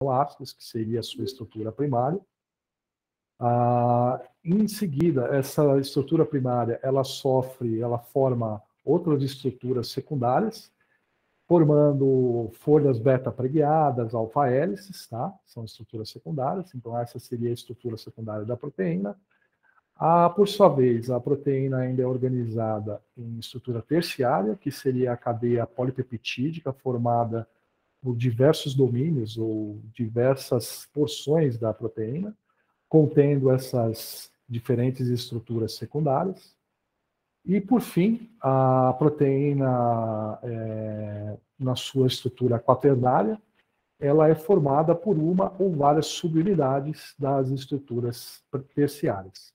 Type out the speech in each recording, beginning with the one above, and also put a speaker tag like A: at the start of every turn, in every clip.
A: aminoácidos, que seria a sua estrutura primária. Em seguida, essa estrutura primária, ela forma outras estruturas secundárias, formando folhas beta-preguiadas, alfa-hélices, tá? São estruturas secundárias, então essa seria a estrutura secundária da proteína. Por sua vez, a proteína ainda é organizada em estrutura terciária, que seria a cadeia polipeptídica, formada por diversos domínios ou diversas porções da proteína, contendo essas diferentes estruturas secundárias. E, por fim, a proteína, na sua estrutura quaternária, ela é formada por uma ou várias subunidades das estruturas terciárias.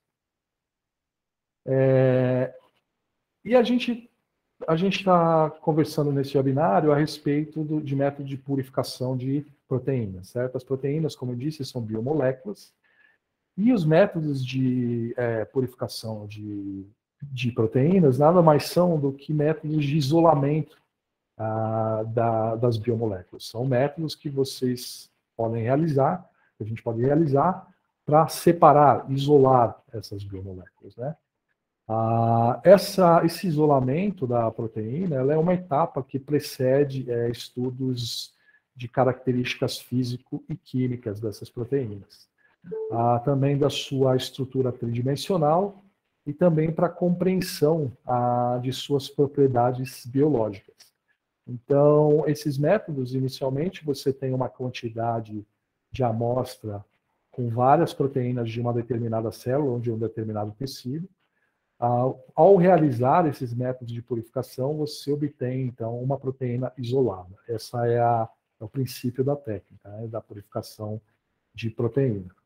A: E a gente está conversando nesse webinário a respeito de método de purificação de proteínas, certo? As proteínas, como eu disse, são biomoléculas, e os métodos de purificação de proteínas nada mais são do que métodos de isolamento das biomoléculas. São métodos que vocês podem realizar, que a gente pode realizar, para separar, isolar essas biomoléculas, né? Esse isolamento da proteína, ela é uma etapa que precede estudos de características físico e químicas dessas proteínas. Também da sua estrutura tridimensional e também para a compreensão de suas propriedades biológicas. Então, esses métodos, inicialmente, você tem uma quantidade de amostra com várias proteínas de uma determinada célula ou de um determinado tecido. Ao realizar esses métodos de purificação, você obtém, então, uma proteína isolada. Essa é o princípio da técnica, né, da purificação de proteína.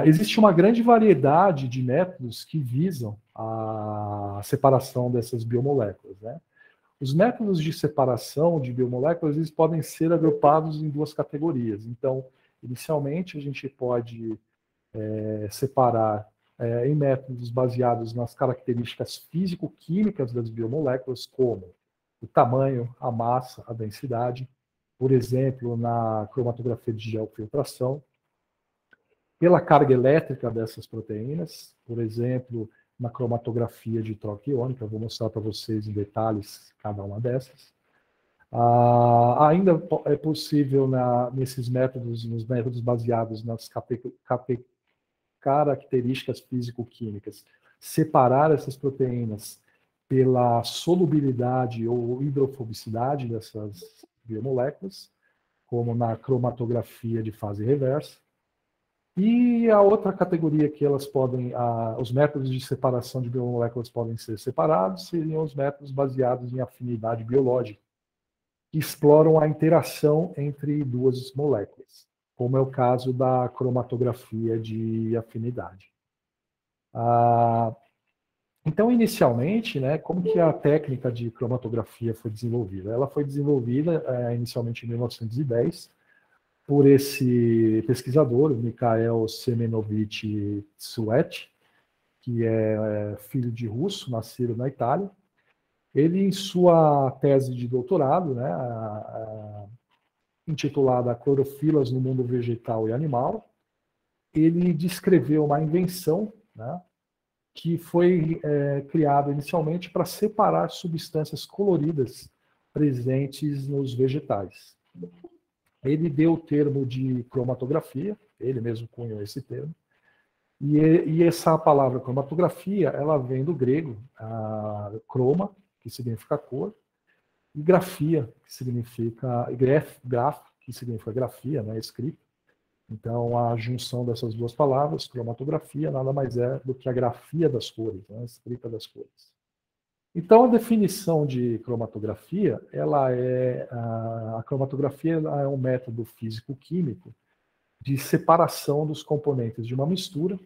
A: Existe uma grande variedade de métodos que visam a separação dessas biomoléculas, né? Os métodos de separação de biomoléculas, eles podem ser agrupados em duas categorias. Então, inicialmente, a gente pode separar em métodos baseados nas características físico-químicas das biomoléculas, como o tamanho, a massa, a densidade, por exemplo, na cromatografia de geofiltração, pela carga elétrica dessas proteínas, por exemplo, na cromatografia de troca iônica, eu vou mostrar para vocês em detalhes cada uma dessas. Ainda é possível, nesses métodos, nos métodos baseados nas características físico-químicas, separar essas proteínas pela solubilidade ou hidrofobicidade dessas biomoléculas, como na cromatografia de fase reversa. E a outra categoria que os métodos de separação de biomoléculas podem ser separados seriam os métodos baseados em afinidade biológica, que exploram a interação entre duas moléculas, como é o caso da cromatografia de afinidade. Então, inicialmente, né, como que a técnica de cromatografia foi desenvolvida? Ela foi desenvolvida inicialmente em 1910, por esse pesquisador, Mikhail Semyonovich Tsuet, que é filho de russo, nascido na Itália. Ele, em sua tese de doutorado, né, intitulada Clorofilas no Mundo Vegetal e Animal, ele descreveu uma invenção, né, que foi criada inicialmente para separar substâncias coloridas presentes nos vegetais. Ele deu o termo de cromatografia, ele mesmo cunhou esse termo, e essa palavra cromatografia, ela vem do grego, chroma, que significa cor, e grafia, que significa que significa grafia, né, escrita. Então, a junção dessas duas palavras, cromatografia, nada mais é do que a grafia das cores, né, a escrita das cores. Então, a definição de cromatografia, a cromatografia é um método físico-químico de separação dos componentes de uma mistura,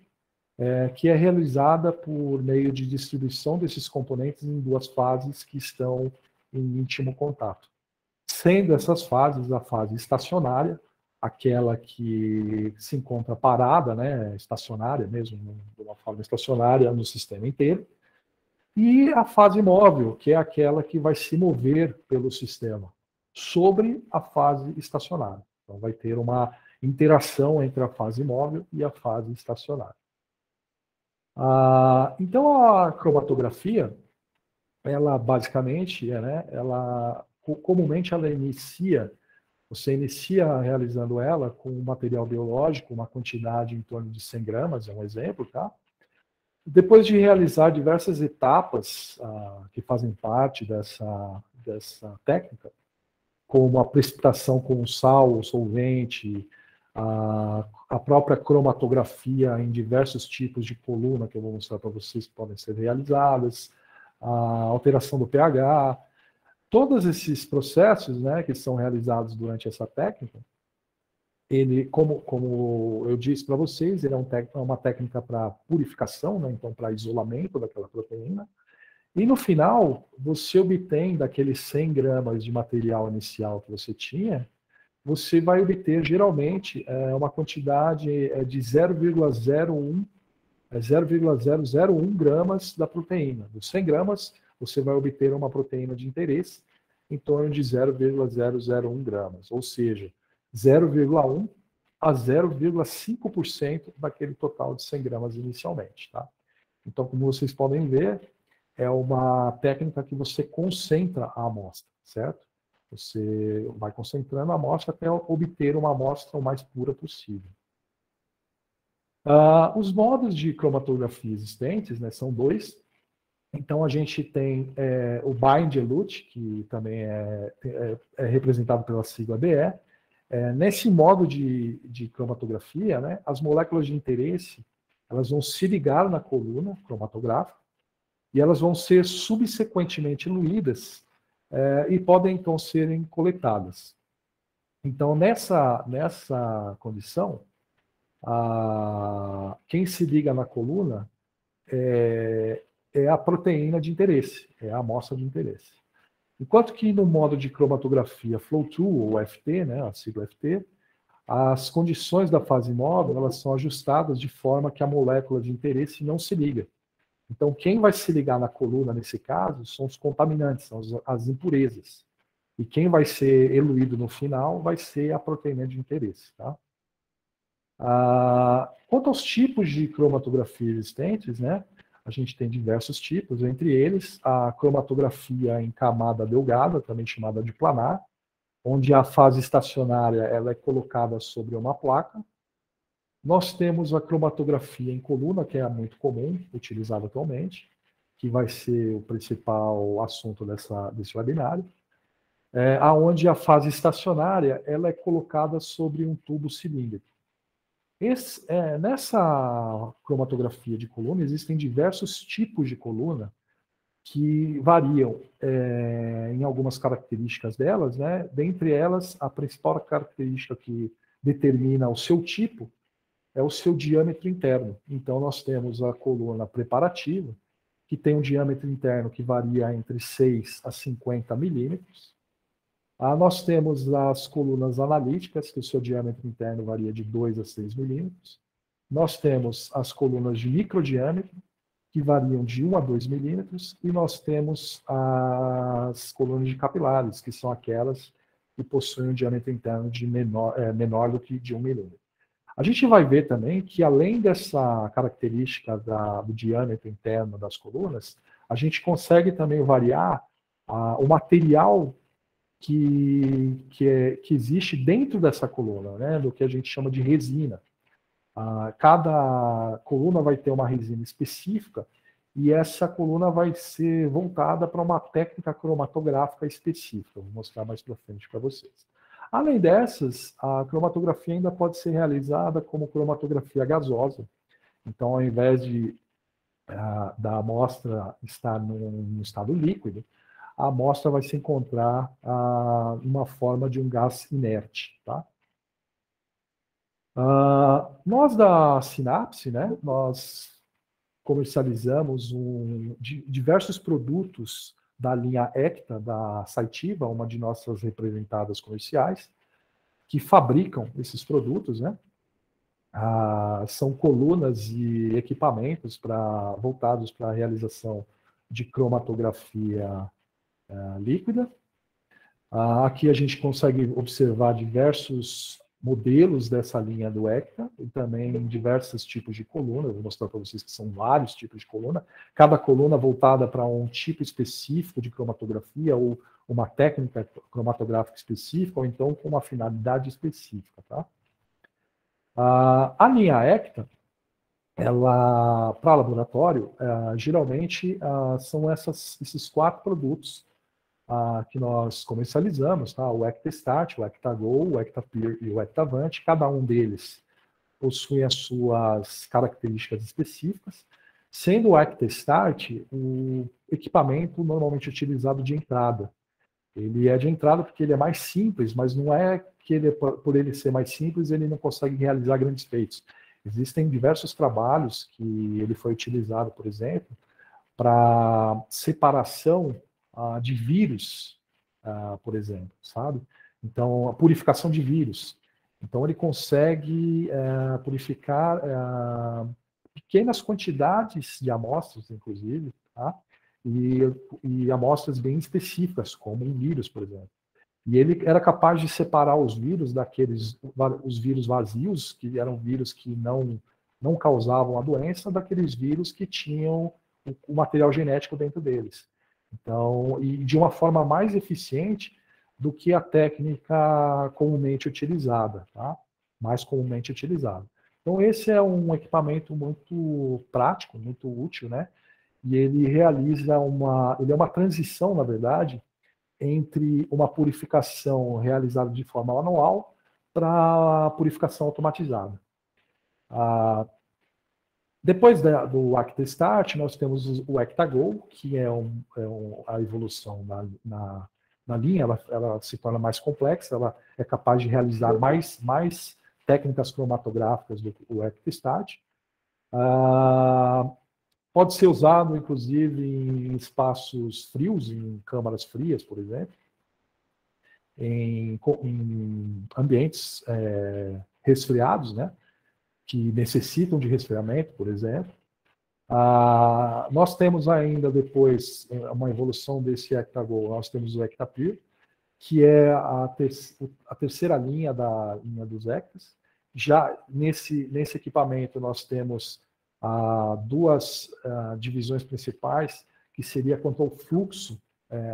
A: que é realizada por meio de distribuição desses componentes em duas fases que estão em íntimo contato. Sendo essas fases a fase estacionária, aquela que se encontra parada, né, estacionária mesmo, de uma forma estacionária no sistema inteiro, e a fase móvel, que é aquela que vai se mover pelo sistema, sobre a fase estacionária. Então, vai ter uma interação entre a fase móvel e a fase estacionária. Então, a cromatografia, ela basicamente, comumente ela você inicia realizando ela com um material biológico, uma quantidade em torno de 100 gramas, é um exemplo, tá? Depois de realizar diversas etapas que fazem parte dessa técnica, como a precipitação com sal ou solvente, a própria cromatografia em diversos tipos de coluna, que eu vou mostrar para vocês, que podem ser realizadas, a alteração do pH, todos esses processos, né, que são realizados durante essa técnica, ele, como eu disse para vocês, ele é uma técnica para purificação, né, então para isolamento daquela proteína, e no final, você obtém daqueles 100 gramas de material inicial que você tinha, você vai obter geralmente uma quantidade de 0,001 gramas da proteína. Dos 100 gramas, você vai obter uma proteína de interesse em torno de 0,001 gramas, ou seja, 0,1 a 0,5% daquele total de 100 gramas inicialmente. Tá? Então, como vocês podem ver, é uma técnica que você concentra a amostra, certo? Você vai concentrando a amostra até obter uma amostra o mais pura possível. Os modos de cromatografia existentes, né, são dois. Então, a gente tem o bind elute, que também é representado pela sigla BE. Nesse modo de cromatografia, né, as moléculas de interesse elas vão se ligar na coluna cromatográfica e elas vão ser subsequentemente eluídas e podem, então, serem coletadas. Então, nessa condição, quem se liga na coluna é a proteína de interesse, é a amostra de interesse. Enquanto que no modo de cromatografia Flow-2, ou FT, né, a sigla FT, as condições da fase móvel elas são ajustadas de forma que a molécula de interesse não se liga. Então, quem vai se ligar na coluna, nesse caso, são os contaminantes, são as impurezas. E quem vai ser eluído no final vai ser a proteína de interesse. Tá? Quanto aos tipos de cromatografia existentes, né, a gente tem diversos tipos, entre eles a cromatografia em camada delgada, também chamada de planar, onde a fase estacionária ela é colocada sobre uma placa. Nós temos a cromatografia em coluna, que é muito comum, utilizada atualmente, que vai ser o principal assunto desse webinário, aonde a fase estacionária ela é colocada sobre um tubo cilíndrico. Nessa cromatografia de coluna, existem diversos tipos de coluna que variam em algumas características delas, né? Dentre elas, a principal característica que determina o seu tipo é o seu diâmetro interno. Então, nós temos a coluna preparativa, que tem um diâmetro interno que varia entre 6 a 50 milímetros. Nós temos as colunas analíticas, que o seu diâmetro interno varia de 2 a 6 milímetros. Nós temos as colunas de microdiâmetro, que variam de 1 a 2 milímetros. E nós temos as colunas de capilares, que são aquelas que possuem um diâmetro interno de menor do que de 1 milímetro. A gente vai ver também que, além dessa característica do diâmetro interno das colunas, a gente consegue também variar o material que existe dentro dessa coluna, né, do que a gente chama de resina. Cada coluna vai ter uma resina específica e essa coluna vai ser voltada para uma técnica cromatográfica específica. Vou mostrar mais para frente para vocês. Além dessas, a cromatografia ainda pode ser realizada como cromatografia gasosa. Então, ao invés da amostra estar num estado líquido, a amostra vai se encontrar numa forma de um gás inerte. Tá? Nós da Sinapse, né, nós comercializamos diversos produtos da linha Ecta, da Saitiva, uma de nossas representadas comerciais, que fabricam esses produtos, né? São colunas e equipamentos voltados para a realização de cromatografia líquida. Aqui a gente consegue observar diversos modelos dessa linha do ECTA e também diversos tipos de coluna. Eu vou mostrar para vocês que são vários tipos de coluna, cada coluna voltada para um tipo específico de cromatografia ou uma técnica cromatográfica específica, ou então com uma finalidade específica. Tá? A linha ECTA, ela, para laboratório, geralmente são esses 4 produtos que nós comercializamos, tá? O ECTASTAT, o ECTAGO, o ECTAPEER e o ECTAVANT. Cada um deles possui as suas características específicas, sendo o ECTASTAT o equipamento normalmente utilizado de entrada. Ele é de entrada porque ele é mais simples, mas não é que ele, por ele ser mais simples, ele não consegue realizar grandes feitos. Existem diversos trabalhos que ele foi utilizado, por exemplo, para separação de vírus, por exemplo, sabe? Então, a purificação de vírus. Então, ele consegue purificar pequenas quantidades de amostras, inclusive, tá? E amostras bem específicas, como um vírus, por exemplo. E ele era capaz de separar os vírus os vírus vazios, que eram vírus que não causavam a doença, daqueles vírus que tinham o material genético dentro deles. Então, e de uma forma mais eficiente do que a técnica comumente utilizada, tá? Mais comumente utilizada. Então, esse é um equipamento muito prático, muito útil, né? E ele realiza ele é uma transição, na verdade, entre uma purificação realizada de forma manual para a purificação automatizada. Depois do ECTASTAT, nós temos o ECTAGO, que é a evolução na linha, ela se torna mais complexa, ela é capaz de realizar mais técnicas cromatográficas do que o ECTASTAT. Pode ser usado, inclusive, em espaços frios, em câmaras frias, por exemplo, em ambientes resfriados, né, que necessitam de resfriamento, por exemplo. Nós temos ainda depois uma evolução desse ECTAGO, nós temos o ECTAPEER, que é a terceira linha da linha dos ECTAs. Já nesse equipamento nós temos 2 divisões principais, que seria quanto ao fluxo,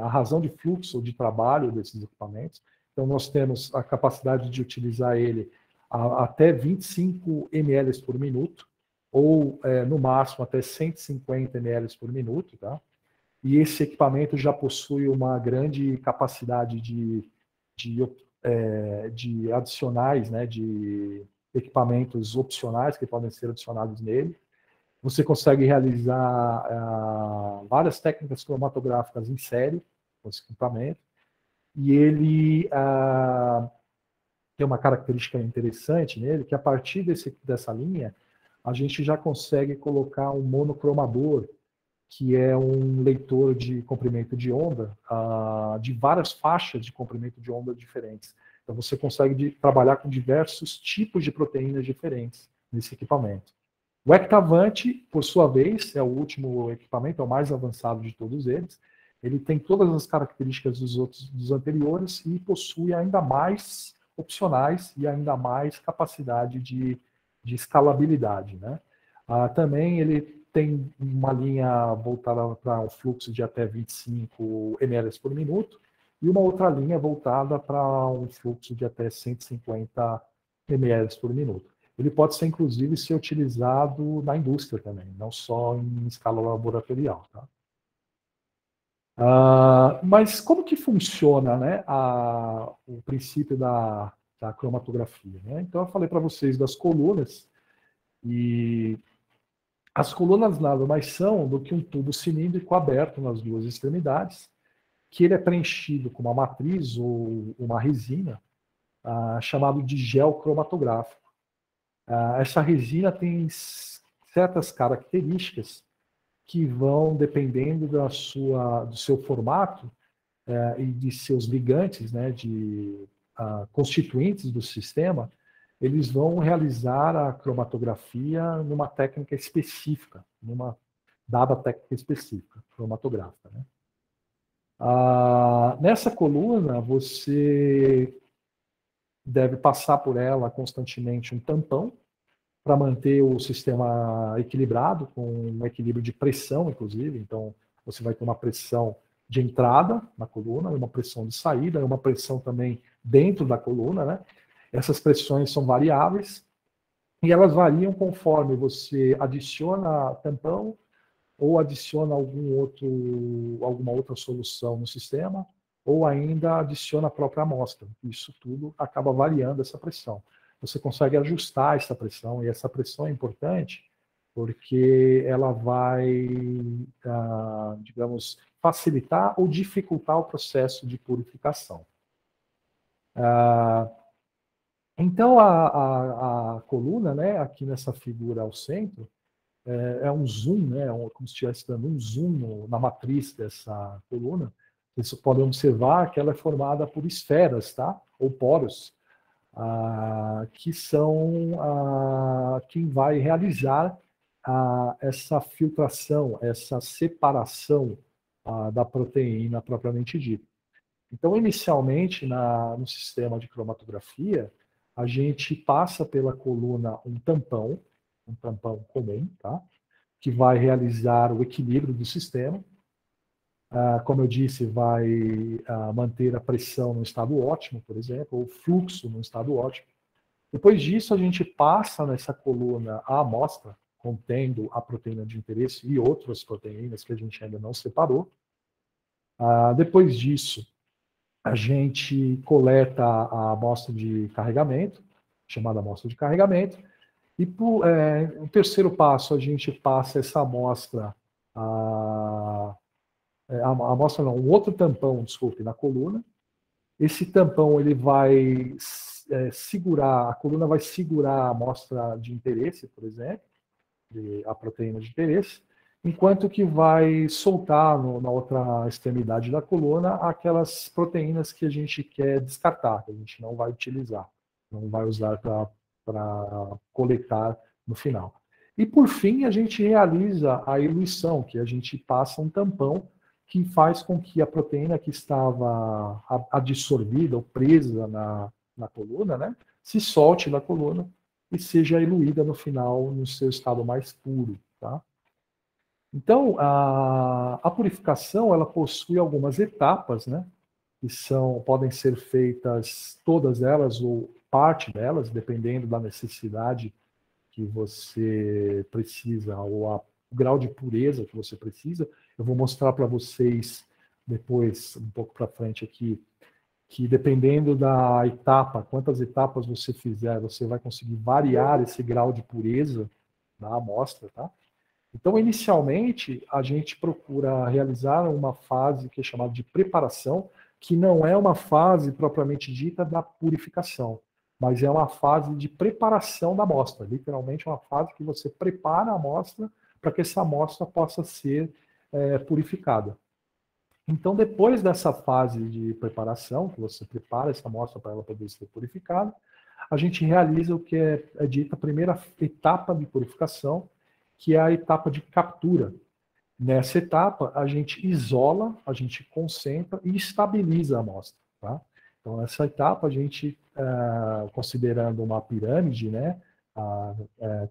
A: a razão de fluxo de trabalho desses equipamentos. Então nós temos a capacidade de utilizar ele até 25 ml por minuto, ou no máximo até 150 ml por minuto, tá? E esse equipamento já possui uma grande capacidade de adicionais, né, de equipamentos opcionais que podem ser adicionados nele. Você consegue realizar várias técnicas cromatográficas em série com esse equipamento. E ele tem uma característica interessante nele, que a partir dessa linha, a gente já consegue colocar um monocromador, que é um leitor de comprimento de onda, de várias faixas de comprimento de onda diferentes. Então você consegue trabalhar com diversos tipos de proteínas diferentes nesse equipamento. O ECTAVANT, por sua vez, é o último equipamento, é o mais avançado de todos eles. Ele tem todas as características dos anteriores e possui ainda mais opcionais e ainda mais capacidade de escalabilidade, né? Também ele tem uma linha voltada para um fluxo de até 25 ml por minuto e uma outra linha voltada para um fluxo de até 150 ml por minuto. Ele pode ser, inclusive, ser utilizado na indústria também, não só em escala laboratorial. Tá? Mas como que funciona, né, o princípio da cromatografia? Né? Então, eu falei para vocês das colunas, e as colunas nada mais são do que um tubo cilíndrico aberto nas 2 extremidades, que ele é preenchido com uma matriz ou uma resina, chamado de gel cromatográfico. Essa resina tem certas características que vão, dependendo do seu formato e de seus ligantes, né, de constituintes do sistema, eles vão realizar a cromatografia numa técnica específica, numa dada técnica específica, cromatográfica. Né? Nessa coluna, você deve passar por ela constantemente um tampão para manter o sistema equilibrado, com um equilíbrio de pressão, inclusive. Então, você vai ter uma pressão de entrada na coluna, uma pressão de saída, uma pressão também dentro da coluna, né? Essas pressões são variáveis e elas variam conforme você adiciona tampão ou adiciona alguma outra solução no sistema, ou ainda adiciona a própria amostra. Isso tudo acaba variando essa pressão. Você consegue ajustar essa pressão, e essa pressão é importante porque ela vai, digamos, facilitar ou dificultar o processo de purificação. Então, a coluna, né, aqui nessa figura ao centro, é um zoom, né, como se estivesse dando um zoom na matriz dessa coluna. Vocês podem observar que ela é formada por esferas, tá? Ou poros, que são quem vai realizar essa filtração, essa separação da proteína propriamente dita. Então, inicialmente, no sistema de cromatografia, a gente passa pela coluna um tampão comum, tá? Que vai realizar o equilíbrio do sistema. Como eu disse, vai manter a pressão no estado ótimo, por exemplo, ou o fluxo no estado ótimo. Depois disso, a gente passa nessa coluna a amostra, contendo a proteína de interesse e outras proteínas que a gente ainda não separou. Depois disso, a gente coleta a amostra de carregamento, chamada amostra de carregamento, e no terceiro passo, a gente passa essa amostra, um outro tampão, desculpe, na coluna. Esse tampão ele vai segurar, a coluna vai segurar a amostra de interesse, por exemplo, a proteína de interesse, enquanto que vai soltar na outra extremidade da coluna aquelas proteínas que a gente quer descartar, que a gente não vai utilizar, não vai usar para coletar no final. E por fim, a gente realiza a eluição, que a gente passa um tampão que faz com que a proteína que estava adsorvida ou presa na coluna, né, se solte da coluna e seja eluída no final no seu estado mais puro, tá? Então, a purificação, ela possui algumas etapas, né, que podem ser feitas todas elas ou parte delas, dependendo da necessidade que você precisa, ou o grau de pureza que você precisa. Eu vou mostrar para vocês depois, um pouco para frente aqui, que dependendo da etapa, quantas etapas você fizer, você vai conseguir variar esse grau de pureza da amostra, tá? Então, inicialmente, a gente procura realizar uma fase que é chamada de preparação, que não é uma fase propriamente dita da purificação, mas é uma fase de preparação da amostra. Literalmente, uma fase que você prepara a amostra para que essa amostra possa ser purificada. Então, depois dessa fase de preparação, que você prepara essa amostra para ela poder ser purificada, a gente realiza o que é dita a primeira etapa de purificação, que é a etapa de captura. Nessa etapa, a gente isola, a gente concentra e estabiliza a amostra. Tá? Então, nessa etapa, a gente, considerando uma pirâmide, né,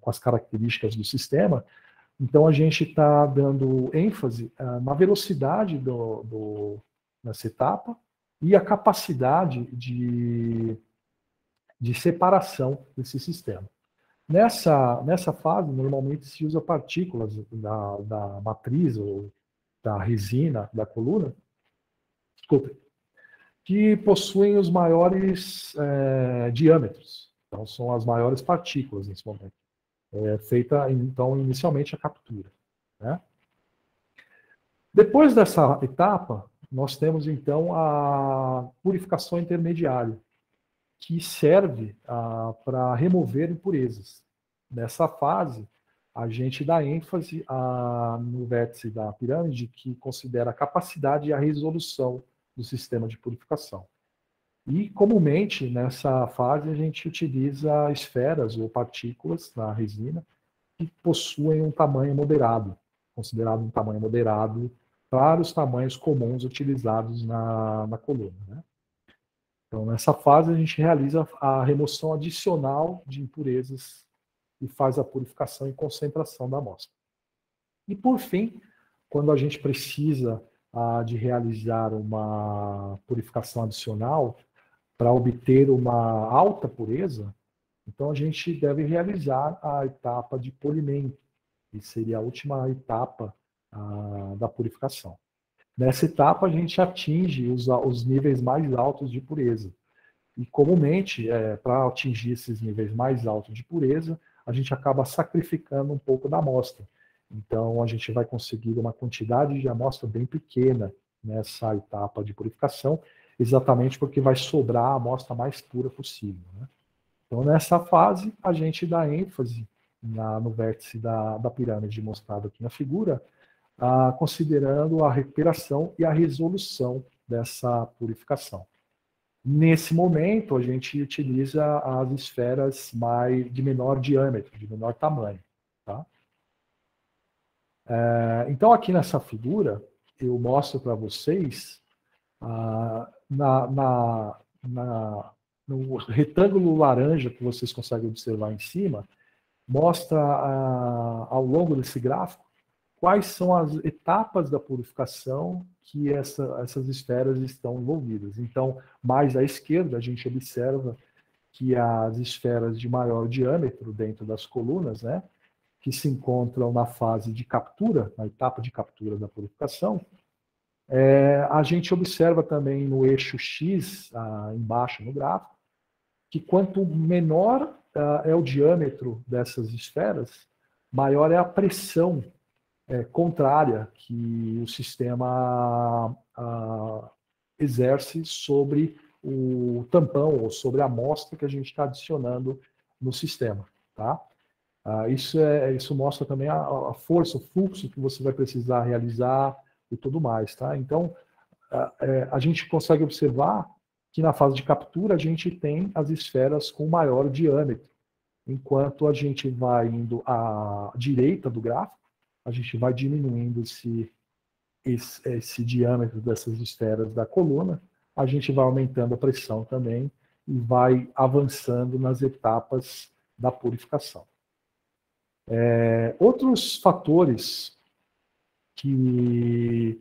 A: com as características do sistema, então a gente está dando ênfase na velocidade nessa etapa e a capacidade de separação desse sistema. Nessa fase, normalmente se usa partículas da matriz ou da resina da coluna, que possuem os maiores diâmetros. Então, são as maiores partículas nesse momento. É feita, então, inicialmente a captura, né? Depois dessa etapa, nós temos, então, a purificação intermediária, que serve para remover impurezas. Nessa fase, a gente dá ênfase no vértice da pirâmide, que considera a capacidade e a resolução do sistema de purificação. E, comumente, nessa fase, a gente utiliza esferas ou partículas na resina que possuem um tamanho moderado, considerado um tamanho moderado para os tamanhos comuns utilizados na coluna, né? Então, nessa fase, a gente realiza a remoção adicional de impurezas e faz a purificação e concentração da amostra. E, por fim, quando a gente precisa de realizar uma purificação adicional para obter uma alta pureza, então a gente deve realizar a etapa de polimento, que seria a última etapa da purificação. Nessa etapa, a gente atinge os níveis mais altos de pureza. E, comumente, para atingir esses níveis mais altos de pureza, a gente acaba sacrificando um pouco da amostra. Então, a gente vai conseguir uma quantidade de amostra bem pequena nessa etapa de purificação, exatamente porque vai sobrar a amostra mais pura possível, né? Então, nessa fase, a gente dá ênfase no vértice da pirâmide mostrado aqui na figura, considerando a recuperação e a resolução dessa purificação. Nesse momento, a gente utiliza as esferas de menor diâmetro, de menor tamanho. Tá? Então, aqui nessa figura, eu mostro para vocês, no retângulo laranja que vocês conseguem observar em cima, mostra ao longo desse gráfico quais são as etapas da purificação que essas esferas estão envolvidas. Então, mais à esquerda, a gente observa que as esferas de maior diâmetro dentro das colunas, né, que se encontram na fase de captura, na etapa de captura da purificação, a gente observa também no eixo X, embaixo no gráfico, que quanto menor é o diâmetro dessas esferas, maior é a pressão contrária que o sistema exerce sobre o tampão ou sobre a amostra que a gente está adicionando no sistema. Tá? Isso mostra também a força, o fluxo que você vai precisar realizar e tudo mais. Tá? Então, a gente consegue observar que na fase de captura a gente tem as esferas com maior diâmetro, enquanto a gente vai indo à direita do gráfico, a gente vai diminuindo esse diâmetro dessas esferas da coluna, a gente vai aumentando a pressão também e vai avançando nas etapas da purificação. Outros fatores que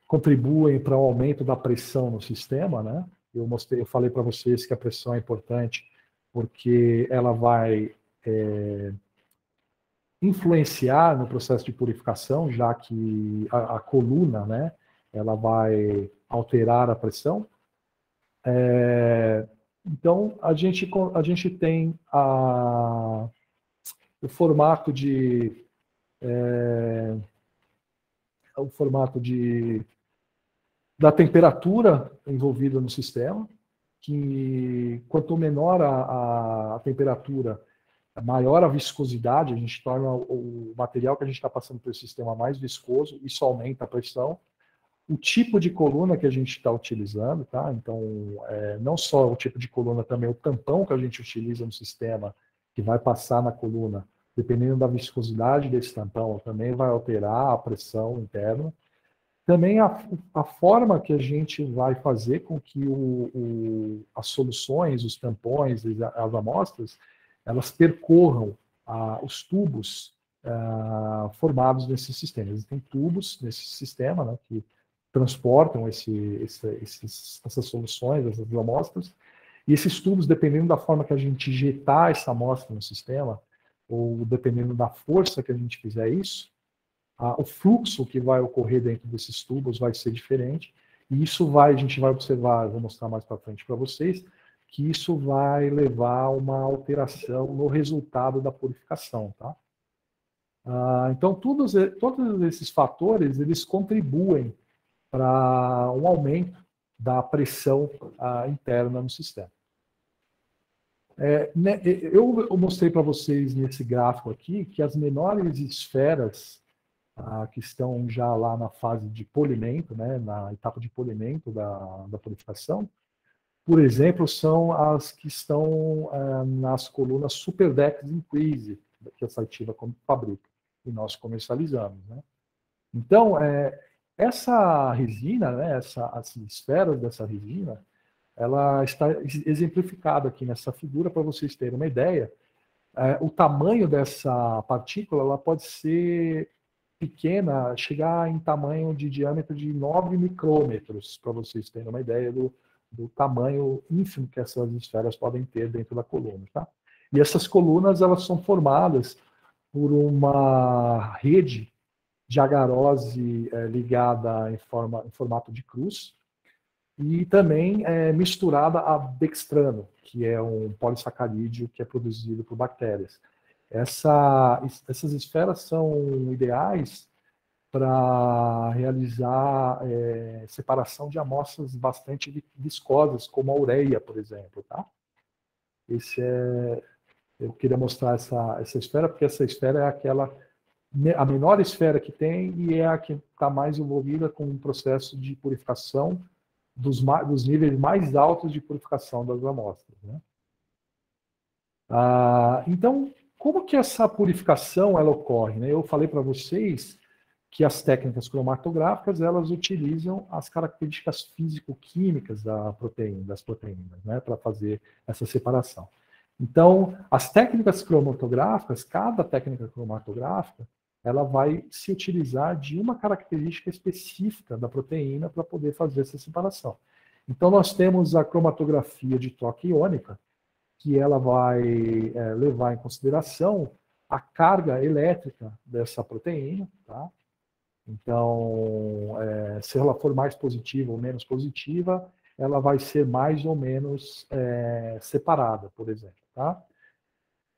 A: contribuem para o aumento da pressão no sistema, né? Eu falei para vocês que a pressão é importante porque ela vai influenciar no processo de purificação, já que a coluna, né, ela vai alterar a pressão. Então, a gente tem o formato da temperatura envolvida no sistema, que quanto menor a temperatura, maior a viscosidade, a gente torna o material que a gente está passando pelo sistema mais viscoso, isso aumenta a pressão. O tipo de coluna que a gente está utilizando, tá? Então, não só o tipo de coluna, também o tampão que a gente utiliza no sistema, que vai passar na coluna, dependendo da viscosidade desse tampão, também vai alterar a pressão interna. Também a forma que a gente vai fazer com que as soluções, os tampões, as amostras, elas percorram os tubos formados nesse sistema. Existem tubos nesse sistema, né, que transportam essas soluções, essas amostras, e esses tubos, dependendo da forma que a gente injetar essa amostra no sistema, ou dependendo da força que a gente fizer isso, o fluxo que vai ocorrer dentro desses tubos vai ser diferente, e isso a gente vai observar, eu vou mostrar mais para frente para vocês, que isso vai levar a uma alteração no resultado da purificação, tá? Então, todos esses fatores, eles contribuem para um aumento da pressão interna no sistema. Eu mostrei para vocês nesse gráfico aqui que as menores esferas que estão já lá na fase de polimento, né, na etapa de polimento da purificação, por exemplo, são as que estão nas colunas Superdex Increase, que a Cytiva fabrica, e nós comercializamos. Né? Então, essa resina, né, as esferas dessa resina, ela está exemplificada aqui nessa figura para vocês terem uma ideia. O tamanho dessa partícula ela pode ser pequena, chegar em tamanho de diâmetro de 9 micrômetros, para vocês terem uma ideia do tamanho ínfimo que essas esferas podem ter dentro da coluna. Tá? E essas colunas elas são formadas por uma rede de agarose ligada em formato de cruz, e também misturada a dextrano, que é um polissacarídeo que é produzido por bactérias. Essas esferas são ideais para realizar separação de amostras bastante viscosas, como a ureia, por exemplo. Tá? Eu queria mostrar essa esfera, porque essa esfera é a menor esfera que tem e é a que está mais envolvida com um processo de purificação dos níveis mais altos de purificação das amostras. Né? Então, como que essa purificação ela ocorre? Né? Eu falei para vocês que as técnicas cromatográficas elas utilizam as características físico-químicas das proteínas, né, para fazer essa separação. Então, as técnicas cromatográficas, cada técnica cromatográfica, ela vai se utilizar de uma característica específica da proteína para poder fazer essa separação. Então, nós temos a cromatografia de troca iônica, que ela vai levar em consideração a carga elétrica dessa proteína, tá? Então, se ela for mais positiva ou menos positiva, ela vai ser mais ou menos separada, por exemplo, tá?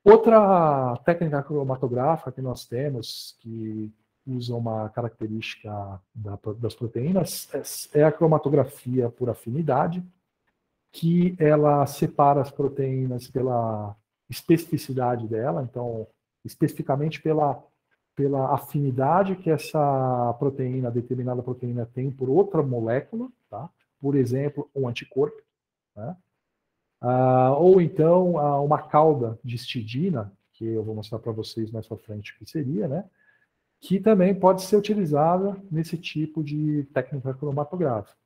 A: Outra técnica cromatográfica que nós temos, que usa uma característica das proteínas, é a cromatografia por afinidade, que ela separa as proteínas pela especificidade dela, então, especificamente pela afinidade que essa proteína, determinada proteína, tem por outra molécula, tá? Por exemplo, um anticorpo, né? Ou então uma cauda de histidina, que eu vou mostrar para vocês mais para frente o que seria, né? Que também pode ser utilizada nesse tipo de técnica cromatográfica.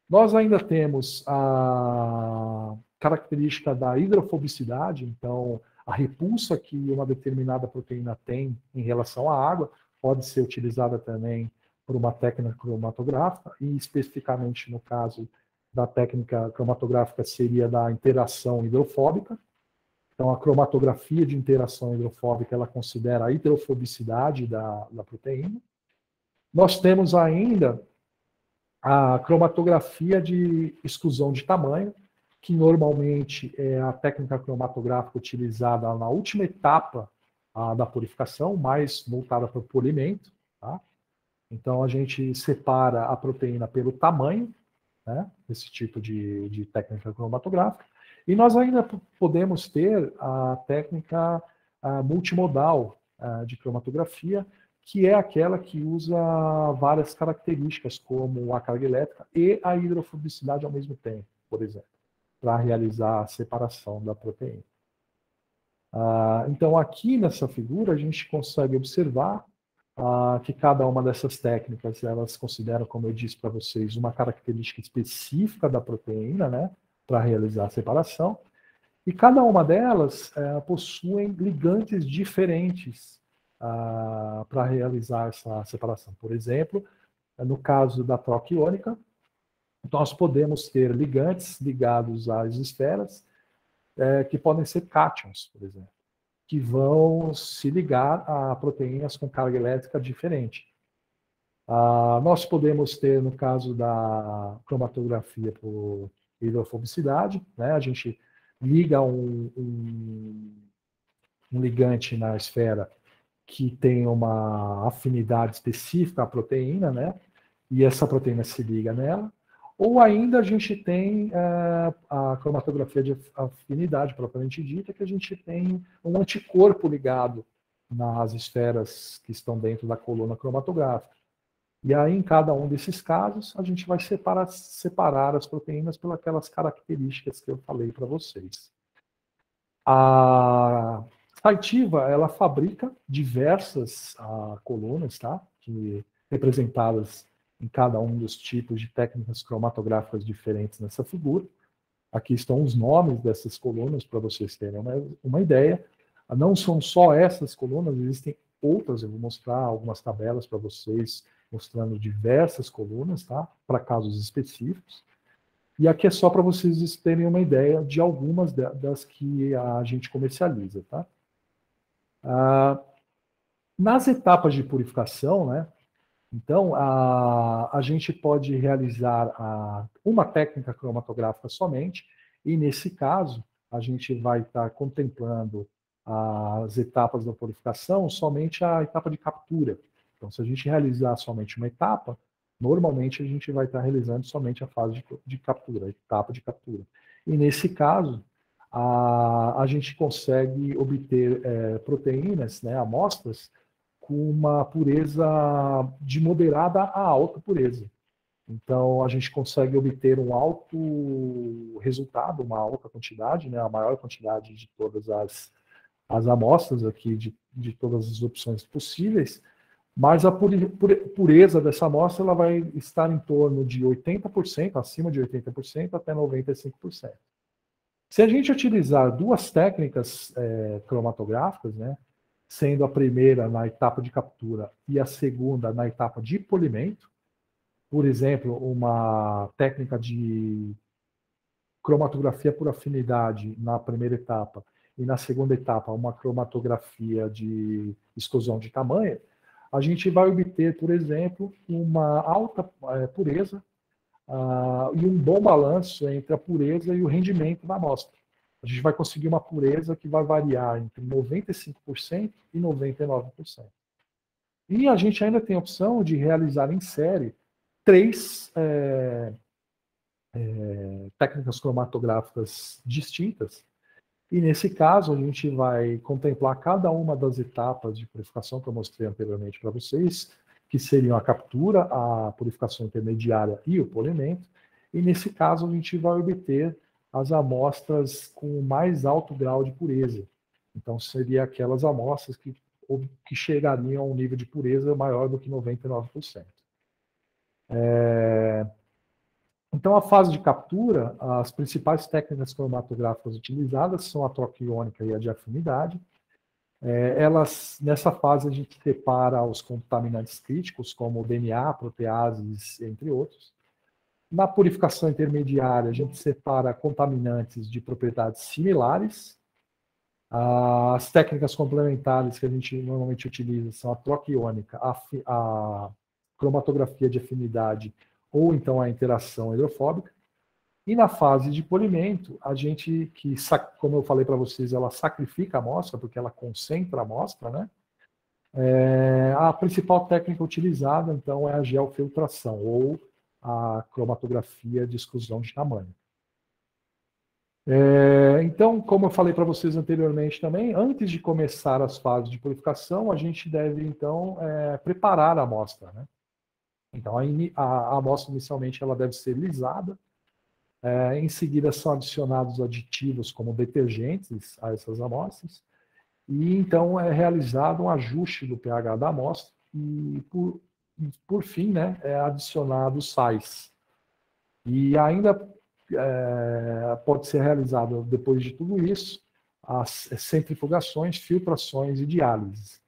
A: Nós ainda temos a característica da hidrofobicidade, então a repulsa que uma determinada proteína tem em relação à água pode ser utilizada também por uma técnica cromatográfica, e especificamente no caso da técnica cromatográfica seria da interação hidrofóbica. Então, a cromatografia de interação hidrofóbica, ela considera a hidrofobicidade da proteína. Nós temos ainda a cromatografia de exclusão de tamanho, que normalmente é a técnica cromatográfica utilizada na última etapa da purificação, mais voltada para o polimento. Tá? Então, a gente separa a proteína pelo tamanho, né, esse tipo de técnica cromatográfica. E nós ainda podemos ter a técnica multimodal de cromatografia, que é aquela que usa várias características, como a carga elétrica e a hidrofobicidade ao mesmo tempo, por exemplo, para realizar a separação da proteína. Então, aqui nessa figura, a gente consegue observar que cada uma dessas técnicas, elas consideram, como eu disse para vocês, uma característica específica da proteína, né, para realizar a separação, e cada uma delas possuem ligantes diferentes para realizar essa separação. Por exemplo, no caso da troca iônica, nós podemos ter ligantes ligados às esferas, que podem ser cátions, por exemplo, que vão se ligar a proteínas com carga elétrica diferente. Nós podemos ter, no caso da cromatografia por hidrofobicidade, né, a gente liga um ligante na esfera que tem uma afinidade específica à proteína, né, e essa proteína se liga nela. Ou ainda a gente tem a cromatografia de afinidade propriamente dita, que a gente tem um anticorpo ligado nas esferas que estão dentro da coluna cromatográfica. E aí, em cada um desses casos, a gente vai separar as proteínas pelas características que eu falei para vocês. A Cytiva, ela fabrica diversas colunas, tá? Representadas em cada um dos tipos de técnicas cromatográficas diferentes nessa figura. Aqui estão os nomes dessas colunas para vocês terem uma ideia. Não são só essas colunas, existem outras. Eu vou mostrar algumas tabelas para vocês, mostrando diversas colunas, tá? Para casos específicos. E aqui é só para vocês terem uma ideia de algumas das que a gente comercializa, tá? Nas etapas de purificação, né? Então, a gente pode realizar uma técnica cromatográfica somente, e nesse caso, a gente vai estar contemplando as etapas da purificação, somente a etapa de captura. Então, se a gente realizar somente uma etapa, normalmente a gente vai estar realizando somente a fase de captura, a etapa de captura. E nesse caso, a gente consegue obter proteínas, né, amostras, com uma pureza de moderada a alta pureza. Então, a gente consegue obter um alto resultado, uma alta quantidade, né, a maior quantidade de todas as amostras aqui, de todas as opções possíveis, mas a pureza dessa amostra ela vai estar em torno de 80%, acima de 80%, até 95%. Se a gente utilizar duas técnicas cromatográficas, né, sendo a primeira na etapa de captura e a segunda na etapa de polimento, por exemplo, uma técnica de cromatografia por afinidade na primeira etapa e na segunda etapa uma cromatografia de exclusão de tamanho, a gente vai obter, por exemplo, uma alta pureza e um bom balanço entre a pureza e o rendimento da amostra. A gente vai conseguir uma pureza que vai variar entre 95% e 99%. E a gente ainda tem a opção de realizar em série 3 técnicas cromatográficas distintas. E nesse caso, a gente vai contemplar cada uma das etapas de purificação que eu mostrei anteriormente para vocês, que seriam a captura, a purificação intermediária e o polimento. E nesse caso, a gente vai obter as amostras com mais alto grau de pureza. Então, seria aquelas amostras que chegariam a um nível de pureza maior do que 99%. Então, a fase de captura, as principais técnicas cromatográficas utilizadas são a troca iônica e a de afinidade. Nessa fase, a gente separa os contaminantes críticos, como o DNA, proteases, entre outros. Na purificação intermediária, a gente separa contaminantes de propriedades similares. As técnicas complementares que a gente normalmente utiliza são a troca iônica, a cromatografia de afinidade ou então a interação hidrofóbica. E na fase de polimento, a gente, como eu falei para vocês, ela sacrifica a amostra, porque ela concentra a amostra, né? A principal técnica utilizada, então, é a geofiltração, ou a cromatografia de exclusão de tamanho. Então, como eu falei para vocês anteriormente também, antes de começar as fases de purificação, a gente deve, então, preparar a amostra, né? Então, a amostra, inicialmente, ela deve ser lisada. Em seguida, são adicionados aditivos como detergentes a essas amostras. E, então, é realizado um ajuste do pH da amostra. E, por fim, né, é adicionado sais. E ainda pode ser realizado, depois de tudo isso, as centrifugações, filtrações e diálises.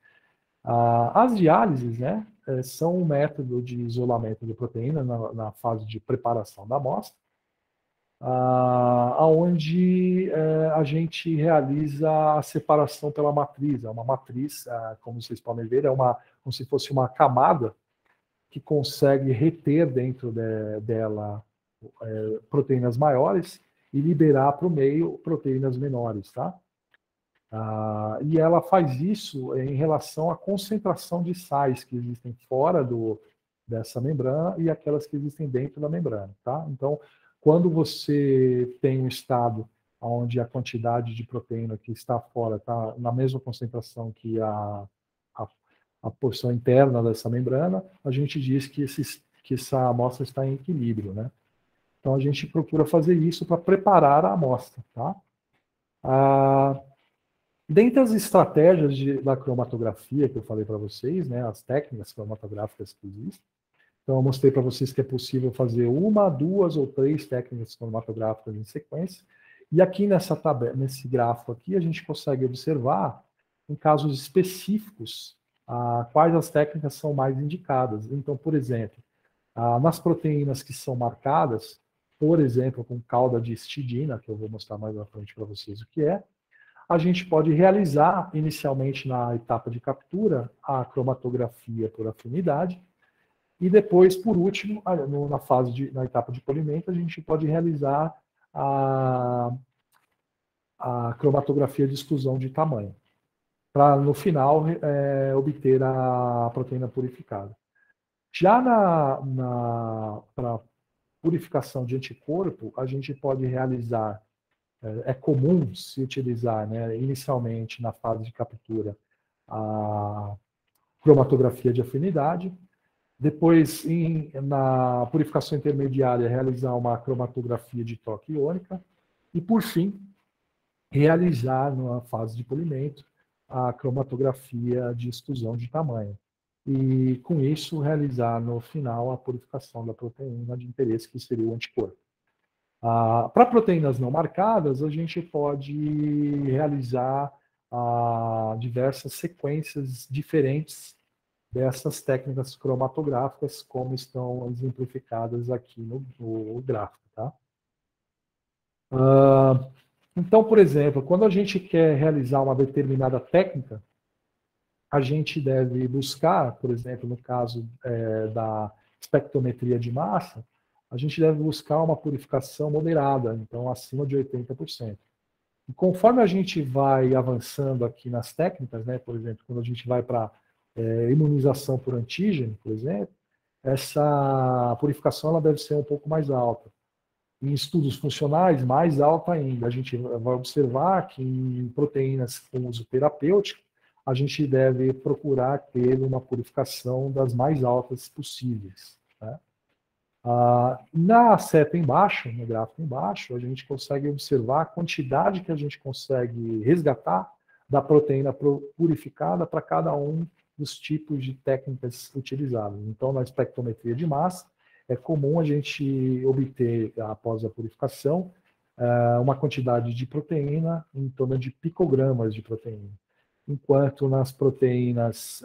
A: As diálises, né, são um método de isolamento de proteína na fase de preparação da amostra, onde a gente realiza a separação pela matriz. É uma matriz, como vocês podem ver, como se fosse uma camada que consegue reter dentro dela proteínas maiores e liberar para o meio proteínas menores, tá? E ela faz isso em relação à concentração de sais que existem fora dessa membrana e aquelas que existem dentro da membrana, tá? Então, quando você tem um estado onde a quantidade de proteína que está fora está na mesma concentração que a porção interna dessa membrana, a gente diz que essa amostra está em equilíbrio, né? Então, a gente procura fazer isso para preparar a amostra, tá? Dentre as estratégias da cromatografia que eu falei para vocês, né, as técnicas cromatográficas que existem, Então, eu mostrei para vocês que é possível fazer uma, duas ou três técnicas cromatográficas em sequência. E aqui nessa tabela, nesse gráfico aqui, a gente consegue observar, em casos específicos, quais as técnicas são mais indicadas. Então, por exemplo, nas proteínas que são marcadas, por exemplo, com cauda de histidina, que eu vou mostrar mais à frente para vocês o que é, a gente pode realizar, inicialmente na etapa de captura, a cromatografia por afinidade, e depois, por último, na etapa de polimento, a gente pode realizar a cromatografia de exclusão de tamanho, para, no final, obter a proteína purificada. Já para purificação de anticorpo, a gente pode realizar, é comum se utilizar, né, inicialmente, na fase de captura, a cromatografia de afinidade. Depois, na purificação intermediária, realizar uma cromatografia de toque iônica. E, por fim, realizar, na fase de polimento, a cromatografia de exclusão de tamanho. E, com isso, realizar, no final, a purificação da proteína de interesse, que seria o anticorpo. Para proteínas não marcadas, a gente pode realizar diversas sequências diferentes dessas técnicas cromatográficas, como estão exemplificadas aqui no gráfico. Tá? Então, por exemplo, quando a gente quer realizar uma determinada técnica, a gente deve buscar, por exemplo, no caso da espectrometria de massa, a gente deve buscar uma purificação moderada, então acima de 80%. E conforme a gente vai avançando aqui nas técnicas, né, por exemplo, quando a gente vai para imunização por antígeno, por exemplo, essa purificação ela deve ser um pouco mais alta. Em estudos funcionais, mais alta ainda. A gente vai observar que em proteínas com uso terapêutico, a gente deve procurar ter uma purificação das mais altas possíveis. Né? Na seta embaixo, no gráfico embaixo, a gente consegue observar a quantidade que a gente consegue resgatar da proteína purificada para cada um dos tipos de técnicas utilizadas. Então, na espectrometria de massa, é comum a gente obter, após a purificação, uma quantidade de proteína em torno de picogramas de proteína. Enquanto nas proteínas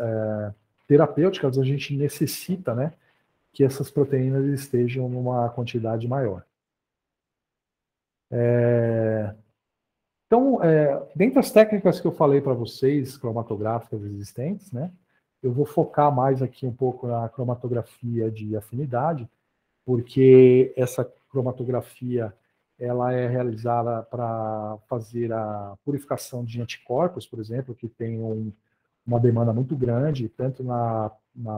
A: terapêuticas, a gente necessita, né, que essas proteínas estejam numa quantidade maior. Então, dentre as técnicas que eu falei para vocês, cromatográficas existentes, né, eu vou focar mais aqui um pouco na cromatografia de afinidade, porque essa cromatografia ela é realizada para fazer a purificação de anticorpos, por exemplo, que tem uma demanda muito grande, tanto na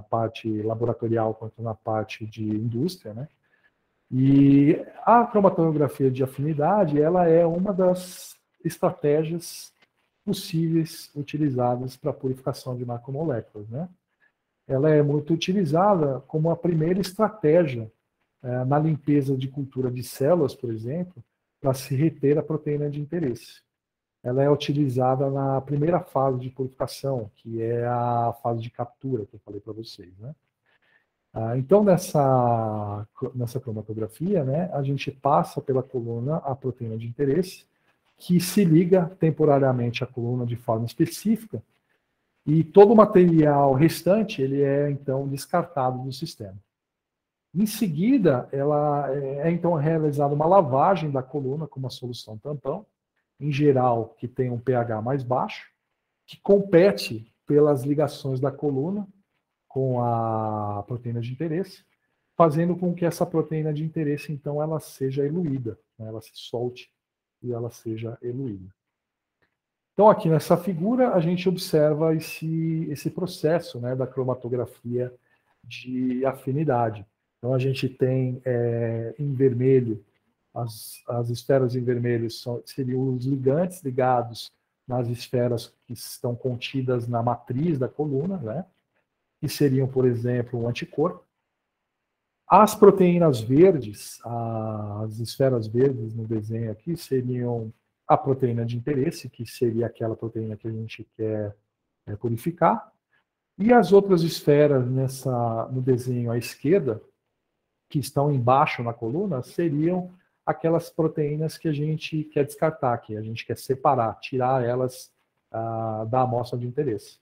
A: parte laboratorial quanto na parte de indústria, né? E a cromatografia de afinidade, ela é uma das estratégias possíveis utilizadas para a purificação de macromoléculas, né? Ela é muito utilizada como a primeira estratégia na limpeza de cultura de células, por exemplo, para se reter a proteína de interesse. Ela é utilizada na primeira fase de purificação, que é a fase de captura, que eu falei para vocês, né? Então, nessa cromatografia, né, a gente passa pela coluna a proteína de interesse, que se liga temporariamente à coluna de forma específica, e todo o material restante ele é, então, descartado do sistema. Em seguida, ela então realizada uma lavagem da coluna com uma solução tampão, em geral, que tem um pH mais baixo, que compete pelas ligações da coluna com a proteína de interesse, fazendo com que essa proteína de interesse, então, ela seja eluída, né? Ela se solte e ela seja eluída. Então, aqui nessa figura, a gente observa esse processo, né, da cromatografia de afinidade. Então, a gente tem em vermelho, as esferas em vermelho seriam os ligantes ligados nas esferas que estão contidas na matriz da coluna, né, que seriam, por exemplo, um anticorpo. As proteínas verdes, as esferas verdes no desenho aqui, seriam a proteína de interesse, que seria aquela proteína que a gente quer purificar. E as outras esferas no desenho à esquerda, que estão embaixo na coluna, seriam aquelas proteínas que a gente quer descartar, que a gente quer separar, tirar elas da amostra de interesse.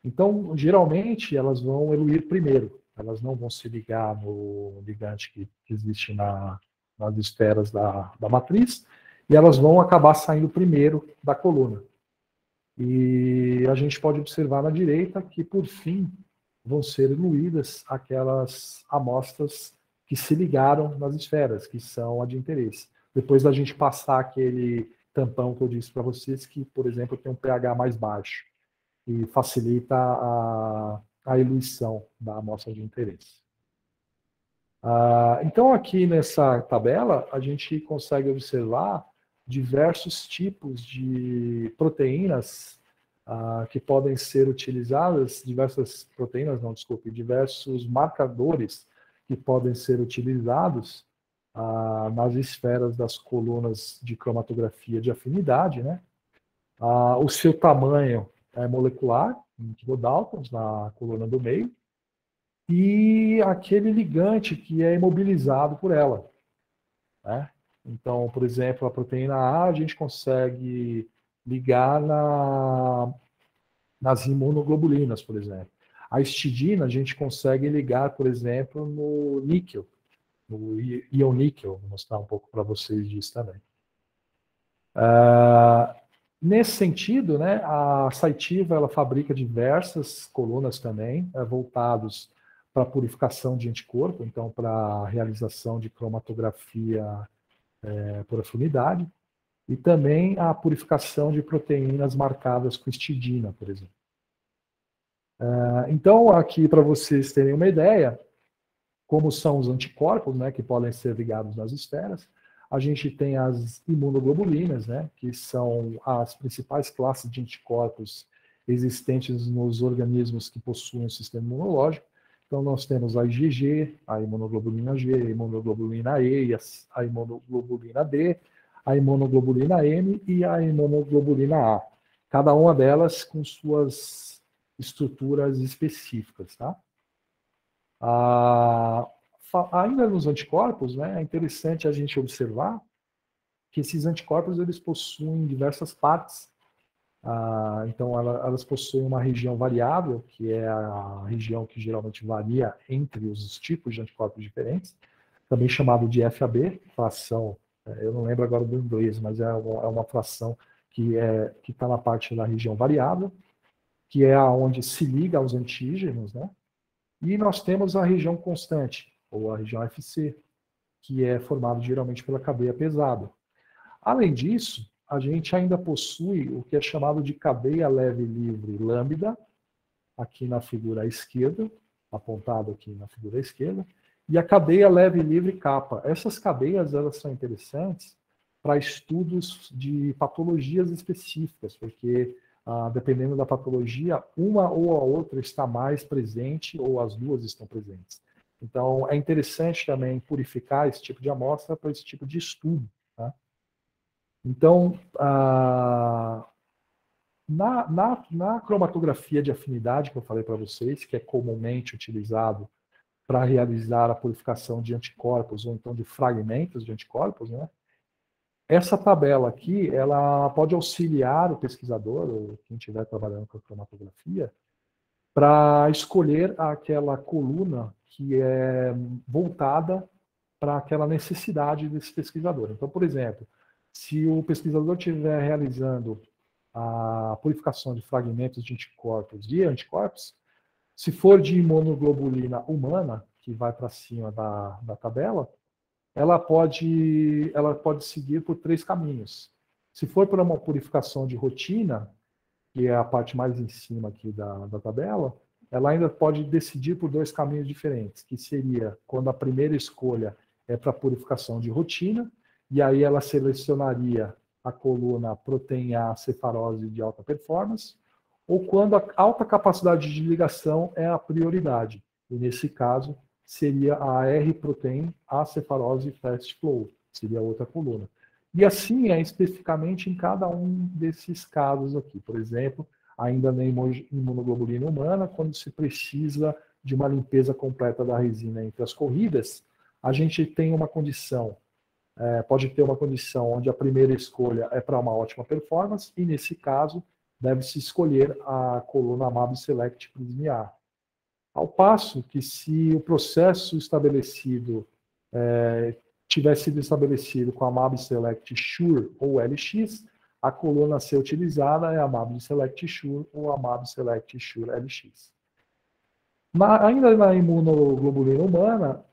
A: Então, geralmente, elas vão eluir primeiro, elas não vão se ligar no ligante que existe nas esferas da matriz, e elas vão acabar saindo primeiro da coluna. E a gente pode observar na direita que, por fim, vão ser eluídas aquelas amostras que se ligaram nas esferas, que são a de interesse. Depois da gente passar aquele tampão que eu disse para vocês, que, por exemplo, tem um pH mais baixo e facilita a eluição da amostra de interesse. Então, aqui nessa tabela, a gente consegue observar diversos tipos de proteínas que podem ser utilizadas, diversos marcadores que podem ser utilizados nas esferas das colunas de cromatografia de afinidade, né? O seu tamanho é molecular, em kilodaltons, na coluna do meio, e aquele ligante que é imobilizado por ela, né? Então, por exemplo, a proteína A a gente consegue ligar nas imunoglobulinas, por exemplo. A histidina a gente consegue ligar, por exemplo, no níquel, no íon níquel. Vou mostrar um pouco para vocês disso também. Nesse sentido, né, a Cytiva ela fabrica diversas colunas também, voltados para a purificação de anticorpo, então para a realização de cromatografia por afinidade, e também a purificação de proteínas marcadas com histidina, por exemplo. Então, aqui para vocês terem uma ideia, como são os anticorpos, né, que podem ser ligados nas esferas, a gente tem as imunoglobulinas, né, que são as principais classes de anticorpos existentes nos organismos que possuem um sistema imunológico. Então, nós temos a IgG, a imunoglobulina G, a imunoglobulina E, a imunoglobulina D, a imunoglobulina M e a imunoglobulina A. Cada uma delas com suas estruturas específicas, tá? Ainda nos anticorpos, né, é interessante a gente observar que esses anticorpos eles possuem diversas partes. Então, elas possuem uma região variável, que é a região que geralmente varia entre os tipos de anticorpos diferentes, também chamado de FAB, fração, eu não lembro agora do inglês, mas é uma fração que está na parte da região variável, que é onde se liga aos antígenos, né? E nós temos a região constante, ou a região FC, que é formada geralmente pela cadeia pesada. Além disso, a gente ainda possui o que é chamado de cadeia leve livre lambda, aqui na figura à esquerda, apontado aqui na figura à esquerda, e a cadeia leve livre kappa. Essas cadeias elas são interessantes para estudos de patologias específicas, porque dependendo da patologia, uma ou a outra está mais presente ou as duas estão presentes. Então, é interessante também purificar esse tipo de amostra para esse tipo de estudo. Tá? Então, na cromatografia de afinidade, que eu falei para vocês, que é comumente utilizado para realizar a purificação de anticorpos ou então de fragmentos de anticorpos, né? Essa tabela aqui, ela pode auxiliar o pesquisador, ou quem estiver trabalhando com a cromatografia, para escolher aquela coluna que é voltada para aquela necessidade desse pesquisador. Então, por exemplo, se o pesquisador estiver realizando a purificação de fragmentos de anticorpos e anticorpos, se for de imunoglobulina humana, que vai para cima da tabela, ela pode seguir por 3 caminhos. Se for para uma purificação de rotina, que é a parte mais em cima aqui da tabela, ela ainda pode decidir por 2 caminhos diferentes, que seria quando a primeira escolha é para purificação de rotina, e aí ela selecionaria a coluna proteína A cefarose de alta performance, ou quando a alta capacidade de ligação é a prioridade. E nesse caso, seria a R-protein acefarose fast flow, seria outra coluna. E assim é especificamente em cada um desses casos aqui. Por exemplo, ainda na imunoglobulina humana, quando se precisa de uma limpeza completa da resina entre as corridas, a gente tem uma condição, pode ter uma condição onde a primeira escolha é para uma ótima performance, e nesse caso, deve-se escolher a coluna Mab Select Prism A. Ao passo que, se o processo estabelecido tivesse sido estabelecido com a Mab Select Sure ou LX, a coluna a ser utilizada é a Mab Select Sure ou a Mab Select Sure LX. Ainda na imunoglobulina humana,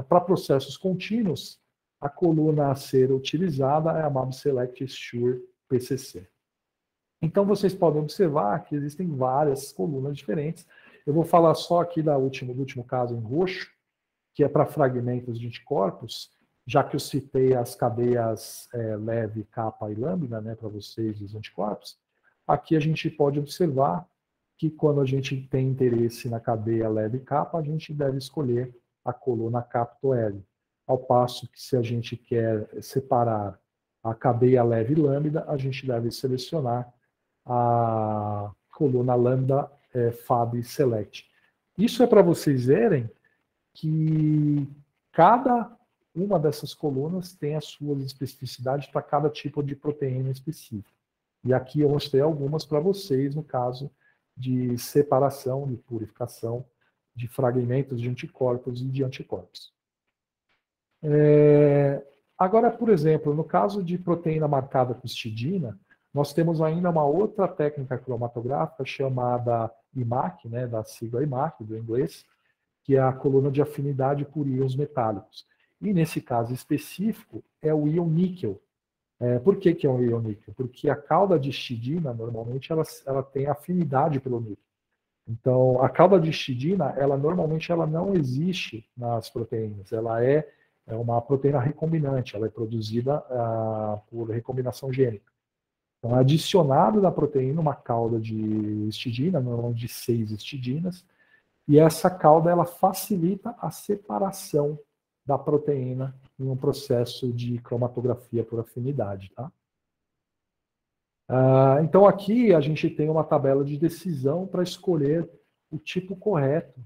A: para processos contínuos, a coluna a ser utilizada é a Mab Select Sure PCC. Então, vocês podem observar que existem várias colunas diferentes. Eu vou falar só aqui do último caso em roxo, que é para fragmentos de anticorpos, já que eu citei as cadeias leve, capa e lambda, né, para vocês, os anticorpos. Aqui a gente pode observar que quando a gente tem interesse na cadeia leve capa, a gente deve escolher a coluna capto L. Ao passo que, se a gente quer separar a cadeia leve lambda, a gente deve selecionar a coluna lambda Fab Select. Isso é para vocês verem que cada uma dessas colunas tem as suas especificidades para cada tipo de proteína específica. E aqui eu mostrei algumas para vocês, no caso de separação, de purificação de fragmentos de anticorpos e de anticorpos. Agora, por exemplo, no caso de proteína marcada com histidina, nós temos ainda uma outra técnica cromatográfica chamada IMAC, né, da sigla IMAC, do inglês, que é a coluna de afinidade por íons metálicos. E, nesse caso específico, é o íon níquel. Por que é um íon níquel? Porque a cauda de histidina, normalmente, ela tem afinidade pelo níquel. Então, a cauda de histidina, normalmente ela não existe nas proteínas. Ela é uma proteína recombinante, ela é produzida por recombinação gênica. Então, é adicionado na proteína uma cauda de histidina, normalmente de 6 histidinas, e essa cauda ela facilita a separação da proteína em um processo de cromatografia por afinidade. Tá? Então, aqui a gente tem uma tabela de decisão para escolher o tipo correto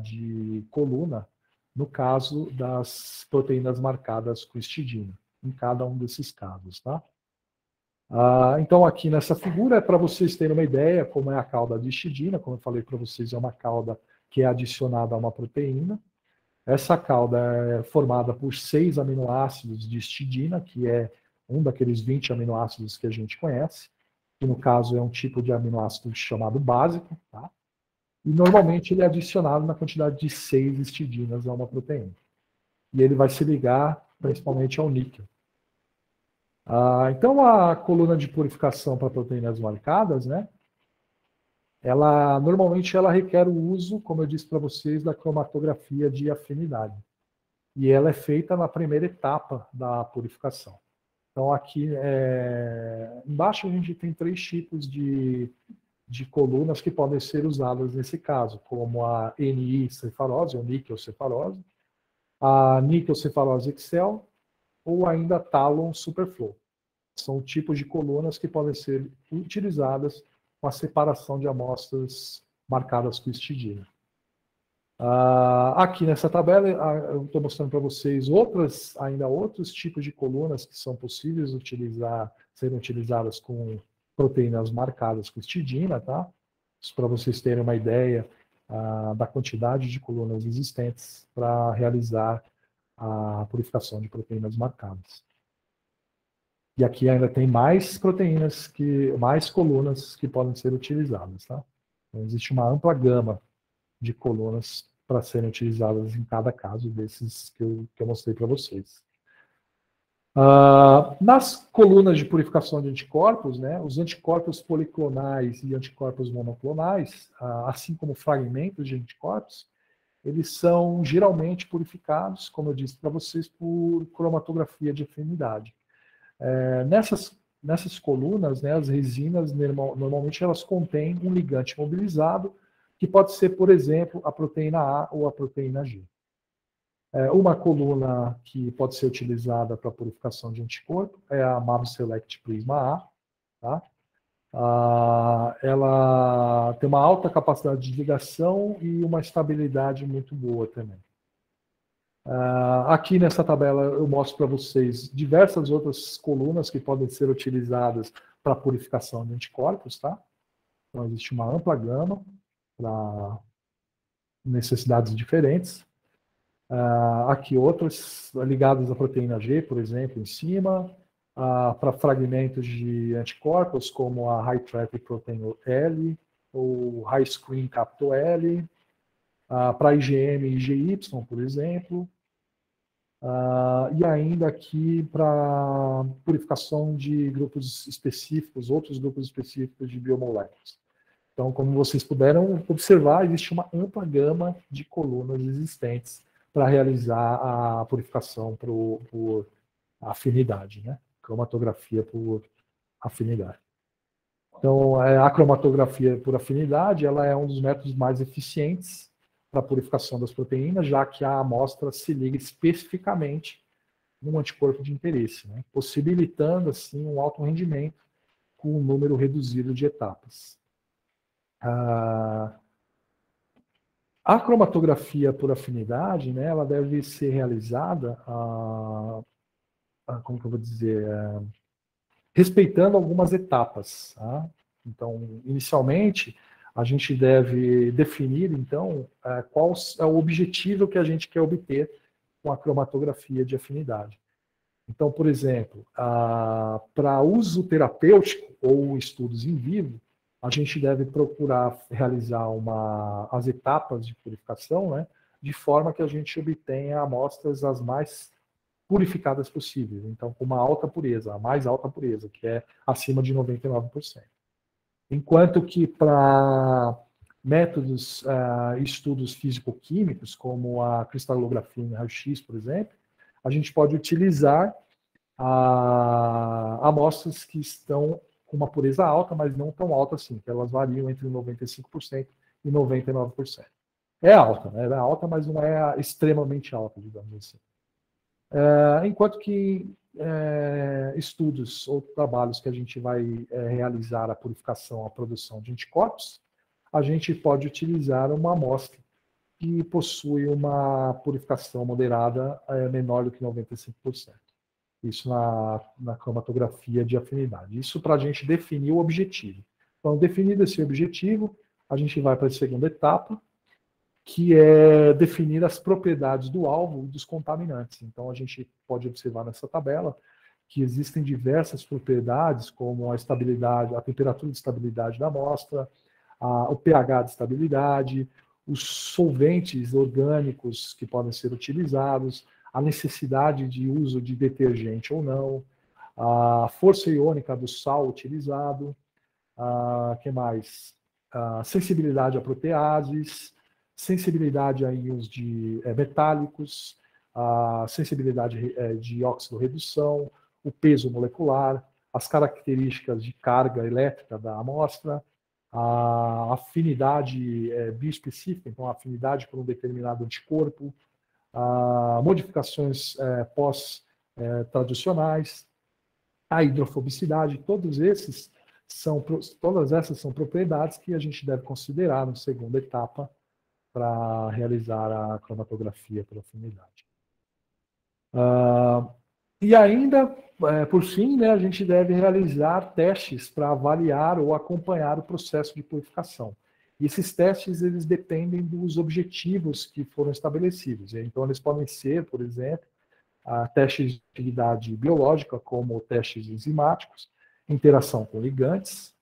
A: de coluna, no caso das proteínas marcadas com histidina, em cada um desses casos. Tá? Então, aqui nessa figura, é para vocês terem uma ideia como é a cauda de histidina. Como eu falei para vocês, é uma cauda que é adicionada a uma proteína. Essa cauda é formada por 6 aminoácidos de histidina, que é um daqueles 20 aminoácidos que a gente conhece, que no caso é um tipo de aminoácido chamado básico, tá? E normalmente ele é adicionado na quantidade de 6 histidinas a uma proteína. E ele vai se ligar principalmente ao níquel. Então, a coluna de purificação para proteínas marcadas, né, normalmente ela requer o uso, como eu disse para vocês, da cromatografia de afinidade. E ela é feita na primeira etapa da purificação. Então, aqui embaixo a gente tem 3 tipos de colunas que podem ser usadas nesse caso, como a NI-cefarose, ou níquel-cefarose, a níquel-cefarose Excel, ou ainda Talon Superflow. São tipos de colunas que podem ser utilizadas com a separação de amostras marcadas com histidina. Aqui nessa tabela, eu estou mostrando para vocês ainda outros tipos de colunas que são possíveis serem utilizadas com proteínas marcadas com histidina, tá? Para vocês terem uma ideia da quantidade de colunas existentes para realizar a purificação de proteínas marcadas. E aqui ainda tem mais proteínas, mais colunas que podem ser utilizadas. Tá? Então, existe uma ampla gama de colunas para serem utilizadas em cada caso desses que eu mostrei para vocês. Nas colunas de purificação de anticorpos, né, os anticorpos policlonais e anticorpos monoclonais, assim como fragmentos de anticorpos, eles são geralmente purificados, como eu disse para vocês, por cromatografia de afinidade. Nessas colunas, né, as resinas, normalmente elas contêm um ligante mobilizado, que pode ser, por exemplo, a proteína A ou a proteína G. Uma coluna que pode ser utilizada para purificação de anticorpo é a Mab Select Prisma A. Tá? Ela tem uma alta capacidade de ligação e uma estabilidade muito boa também. Aqui nessa tabela eu mostro para vocês diversas outras colunas que podem ser utilizadas para purificação de anticorpos, tá? Então existe uma ampla gama para necessidades diferentes. Aqui outras ligadas à proteína G, por exemplo, em cima, para fragmentos de anticorpos, como a High Traffic Protein L, ou High Screen Capital L, para IgM e IgY, por exemplo, e ainda aqui para purificação de grupos específicos, outros grupos específicos de biomoléculas. Então, como vocês puderam observar, existe uma ampla gama de colunas existentes para realizar a purificação por afinidade, né? Cromatografia por afinidade. Então, a cromatografia por afinidade, ela é um dos métodos mais eficientes para a purificação das proteínas, já que a amostra se liga especificamente num anticorpo de interesse, né? Possibilitando, assim, um alto rendimento com um número reduzido de etapas. A cromatografia por afinidade, né, ela deve ser realizada, como que eu vou dizer, respeitando algumas etapas. Tá? Então, inicialmente, a gente deve definir, então, qual é o objetivo que a gente quer obter com a cromatografia de afinidade. Então, por exemplo, para uso terapêutico ou estudos em vivo, a gente deve procurar realizar as etapas de purificação, né, de forma que a gente obtenha amostras as mais purificadas possíveis. Então, com uma alta pureza, a mais alta pureza, que é acima de 99%. Enquanto que para métodos, estudos físico-químicos, como a cristalografia em raio-x, por exemplo, a gente pode utilizar amostras que estão com uma pureza alta, mas não tão alta assim, que elas variam entre 95% e 99%. É alta, né? É alta, mas não é extremamente alta, digamos assim. Enquanto que estudos ou trabalhos que a gente vai realizar a purificação, a produção de anticorpos, a gente pode utilizar uma amostra que possui uma purificação moderada menor do que 95%. Isso na cromatografia de afinidade. Isso para a gente definir o objetivo. Então, definido esse objetivo, a gente vai para a segunda etapa, que é definir as propriedades do alvo e dos contaminantes. Então, a gente pode observar nessa tabela que existem diversas propriedades, como a estabilidade, a temperatura de estabilidade da amostra, o pH de estabilidade, os solventes orgânicos que podem ser utilizados, a necessidade de uso de detergente ou não, a força iônica do sal utilizado, que mais? A sensibilidade a proteases, sensibilidade a íons metálicos, a sensibilidade de óxido-redução, o peso molecular, as características de carga elétrica da amostra, a afinidade bioespecífica, então a afinidade por um determinado anticorpo, modificações pós-tradicionais, a hidrofobicidade, todas essas são propriedades que a gente deve considerar na segunda etapa para realizar a cromatografia por afinidade. E ainda, por fim, né, a gente deve realizar testes para avaliar ou acompanhar o processo de purificação. E esses testes, eles dependem dos objetivos que foram estabelecidos. Então, eles podem ser, por exemplo, testes de atividade biológica, como testes enzimáticos, interação com ligantes,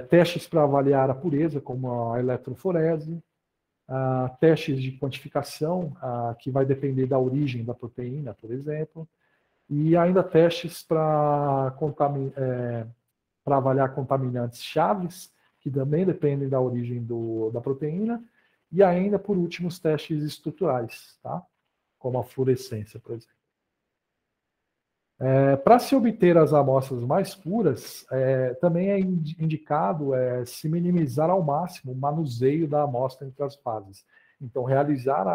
A: testes para avaliar a pureza, como a eletroforese, testes de quantificação, que vai depender da origem da proteína, por exemplo, e ainda testes para avaliar contaminantes chaves, que também dependem da origem da proteína, e ainda, por último, os testes estruturais, tá? Como a fluorescência, por exemplo. Para se obter as amostras mais puras, também é indicado se minimizar ao máximo o manuseio da amostra entre as fases. Então, realizar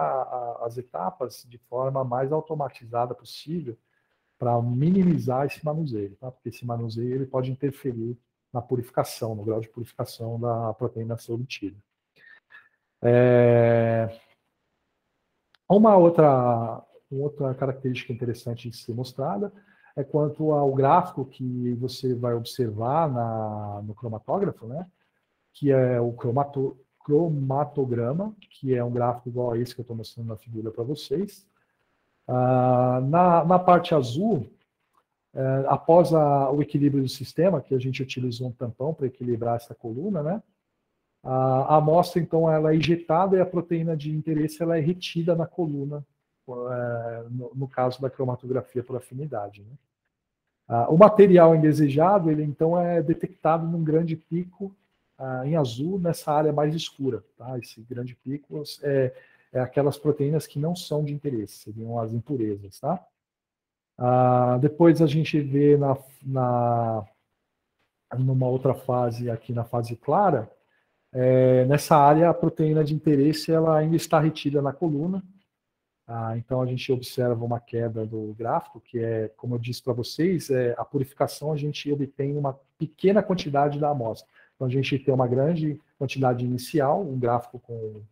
A: as etapas de forma mais automatizada possível para minimizar esse manuseio, tá? Porque esse manuseio ele pode interferir na purificação, no grau de purificação da proteína a ser obtida. Uma outra característica interessante de ser mostrada é quanto ao gráfico que você vai observar no cromatógrafo, né? Que é o cromatograma, que é um gráfico igual a esse que eu estou mostrando na figura para vocês. Na parte azul, após o equilíbrio do sistema, que a gente utilizou um tampão para equilibrar essa coluna, né? A amostra, então, ela é injetada e a proteína de interesse ela é retida na coluna, no caso da cromatografia por afinidade, né? O material indesejado, ele então é detectado num grande pico em azul nessa área mais escura. Tá? Esse grande pico é aquelas proteínas que não são de interesse, seriam as impurezas. Tá? Depois a gente vê numa outra fase, aqui na fase clara, nessa área a proteína de interesse ela ainda está retida na coluna. Então a gente observa uma queda do gráfico, que é, como eu disse para vocês, a purificação a gente obtém uma pequena quantidade da amostra. Então a gente tem uma grande quantidade inicial, um gráfico com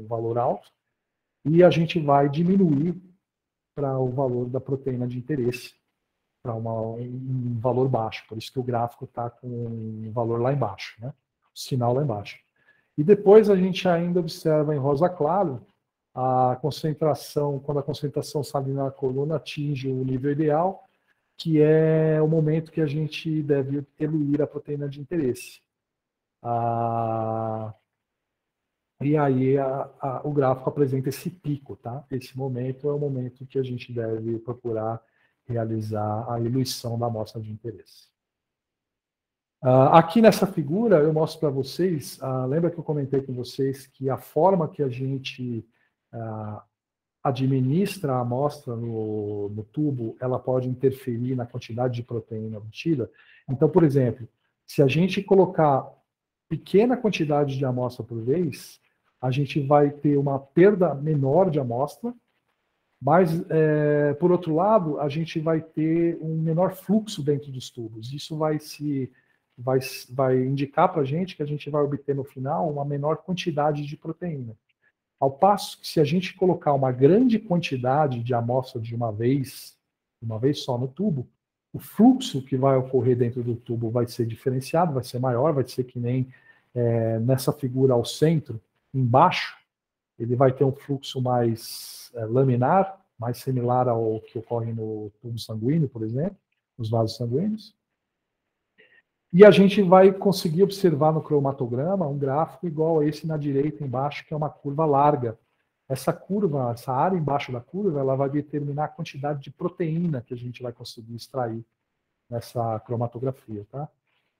A: valor alto, e a gente vai diminuir para o valor da proteína de interesse, para um valor baixo. Por isso que o gráfico está com um valor lá embaixo, né? O sinal lá embaixo. E depois a gente ainda observa em rosa claro a concentração, quando a concentração salina na coluna atinge o nível ideal, que é o momento que a gente deve eluir a proteína de interesse. E aí o gráfico apresenta esse pico, tá? Esse momento é o momento que a gente deve procurar realizar a eluição da amostra de interesse. Aqui nessa figura eu mostro para vocês, lembra que eu comentei com vocês que a forma que a gente administra a amostra no tubo, ela pode interferir na quantidade de proteína obtida. Então, por exemplo, se a gente colocar pequena quantidade de amostra por vez, a gente vai ter uma perda menor de amostra, mas, por outro lado, a gente vai ter um menor fluxo dentro dos tubos. Isso vai indicar para a gente que a gente vai obter no final uma menor quantidade de proteína. Ao passo que se a gente colocar uma grande quantidade de amostra de uma vez só no tubo, o fluxo que vai ocorrer dentro do tubo vai ser diferenciado, vai ser maior, vai ser que nem nessa figura ao centro, embaixo, ele vai ter um fluxo mais laminar, mais similar ao que ocorre no tubo sanguíneo, por exemplo, nos vasos sanguíneos. E a gente vai conseguir observar no cromatograma um gráfico igual a esse na direita embaixo, que é uma curva larga. Essa curva, essa área embaixo da curva, ela vai determinar a quantidade de proteína que a gente vai conseguir extrair nessa cromatografia, tá?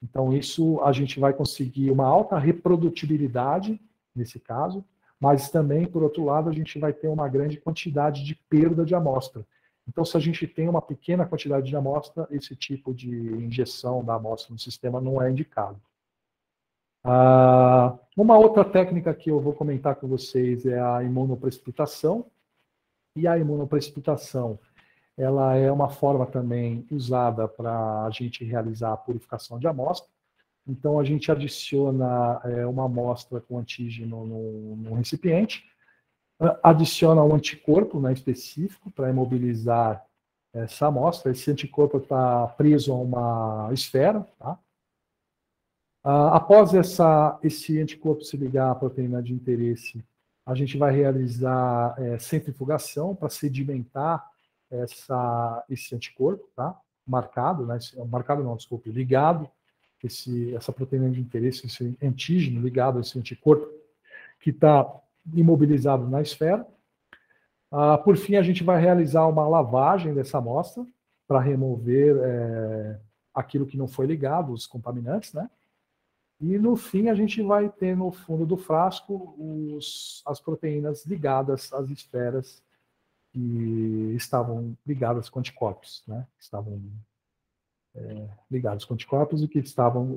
A: Então isso a gente vai conseguir uma alta reprodutibilidade nesse caso, mas também, por outro lado, a gente vai ter uma grande quantidade de perda de amostra. Então, se a gente tem uma pequena quantidade de amostra, esse tipo de injeção da amostra no sistema não é indicado. Uma outra técnica que eu vou comentar com vocês é a imunoprecipitação. E a imunoprecipitação, ela é uma forma também usada para a gente realizar a purificação de amostra. Então, a gente adiciona uma amostra com antígeno no recipiente, adiciona um anticorpo, né, específico para imobilizar essa amostra. Esse anticorpo está preso a uma esfera. Tá? Após esse anticorpo se ligar à proteína de interesse, a gente vai realizar centrifugação para sedimentar esse anticorpo, tá? Marcado, né? Marcado não, desculpe, ligado, essa proteína de interesse, esse antígeno ligado a esse anticorpo, que está imobilizado na esfera. Por fim, a gente vai realizar uma lavagem dessa amostra para remover aquilo que não foi ligado, os contaminantes, né? E no fim a gente vai ter no fundo do frasco as proteínas ligadas às esferas que estavam ligadas com anticorpos, né? Estavam ligados com anticorpos e que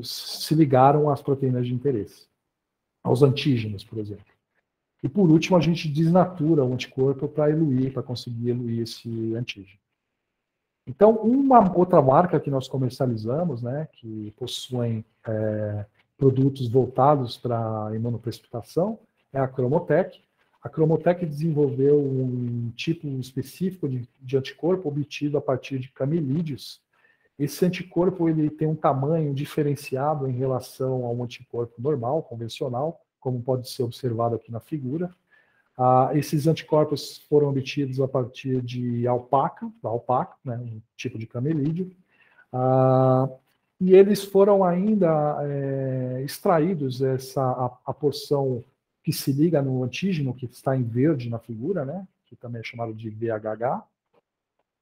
A: se ligaram às proteínas de interesse, aos antígenos, por exemplo. E por último, a gente desnatura o anticorpo para conseguir eluir esse antígeno. Então, uma outra marca que nós comercializamos, né, que possuem produtos voltados para imunoprecipitação, é a Cromotec. A Cromotec desenvolveu um tipo específico de anticorpo obtido a partir de camilídeos. Esse anticorpo ele tem um tamanho diferenciado em relação ao anticorpo normal, convencional, como pode ser observado aqui na figura. Esses anticorpos foram obtidos a partir de alpaca, né, um tipo de camelídeo, e eles foram ainda extraídos, a porção que se liga no antígeno, que está em verde na figura, né, que também é chamado de VHH.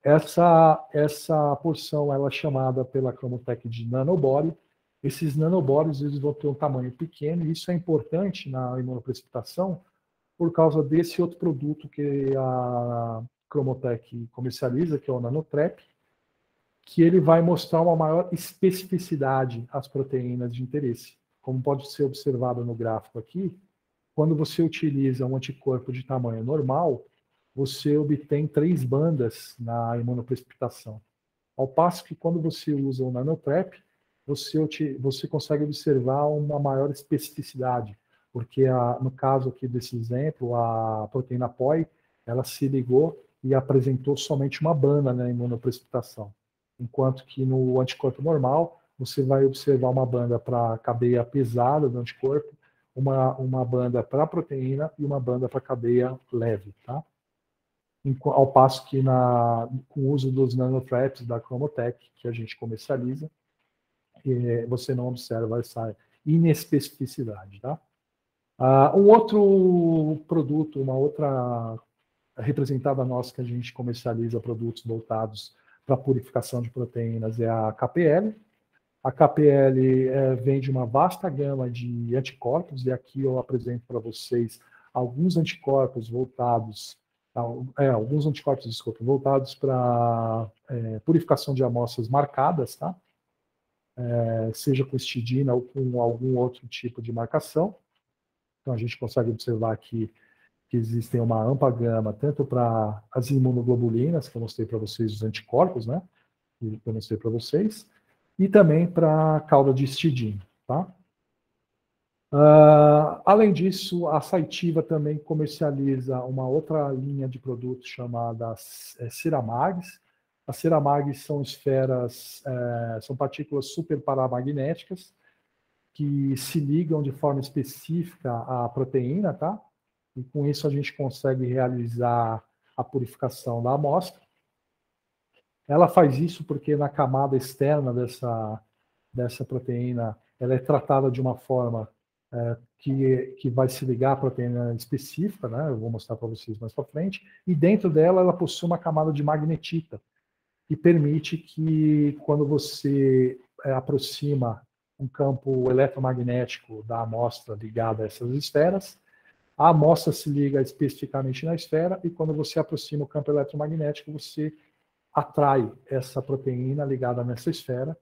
A: Essa porção ela é chamada pela Cromotec de nanobody. Esses nanobodies eles vão ter um tamanho pequeno, e isso é importante na imunoprecipitação, por causa desse outro produto que a Cromotec comercializa, que é o Nanotrap, que ele vai mostrar uma maior especificidade às proteínas de interesse. Como pode ser observado no gráfico aqui, quando você utiliza um anticorpo de tamanho normal, você obtém 3 bandas na imunoprecipitação. Ao passo que quando você usa o Nanotrap, você consegue observar uma maior especificidade, porque no caso aqui desse exemplo, a proteína POI, ela se ligou e apresentou somente uma banda na imunoprecipitação, enquanto que no anticorpo normal, você vai observar uma banda para a cadeia pesada do anticorpo, uma banda para a proteína e uma banda para a cadeia leve, tá? Ao passo que com o uso dos nanotraps da Cromotec, que a gente comercializa, você não observa essa inespecificidade, tá? Um outro produto, uma outra representada nossa que a gente comercializa produtos voltados para purificação de proteínas é a KPL. A KPL vem de uma vasta gama de anticorpos, e aqui eu apresento para vocês alguns anticorpos voltados voltados para purificação de amostras marcadas, tá? Seja com histidina ou com algum outro tipo de marcação. Então a gente consegue observar aqui que existem uma ampla gama, tanto para as imunoglobulinas, que eu mostrei para vocês, os anticorpos, né? Que eu mostrei para vocês, e também para a cauda de histidina, tá? Além disso, a Saitiva também comercializa uma outra linha de produtos chamada Ceramags. As Ceramags são esferas, são partículas superparamagnéticas que se ligam de forma específica à proteína, tá? E com isso a gente consegue realizar a purificação da amostra. Ela faz isso porque na camada externa dessa proteína, ela é tratada de uma forma que vai se ligar à proteína específica, né? Eu vou mostrar para vocês mais para frente, e dentro dela ela possui uma camada de magnetita, que permite que quando você aproxima um campo eletromagnético da amostra ligada a essas esferas, a amostra se liga especificamente na esfera, e quando você aproxima o campo eletromagnético, você atrai essa proteína ligada nessa esfera,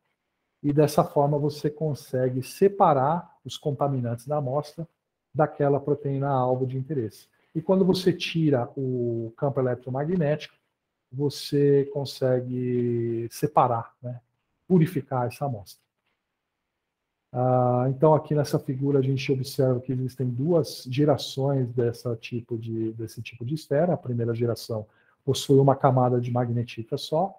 A: e dessa forma você consegue separar os contaminantes da amostra daquela proteína-alvo de interesse. E quando você tira o campo eletromagnético, você consegue separar, né, purificar essa amostra. Então, aqui nessa figura, a gente observa que existem 2 gerações desse tipo de esfera. A primeira geração possui uma camada de magnetita só,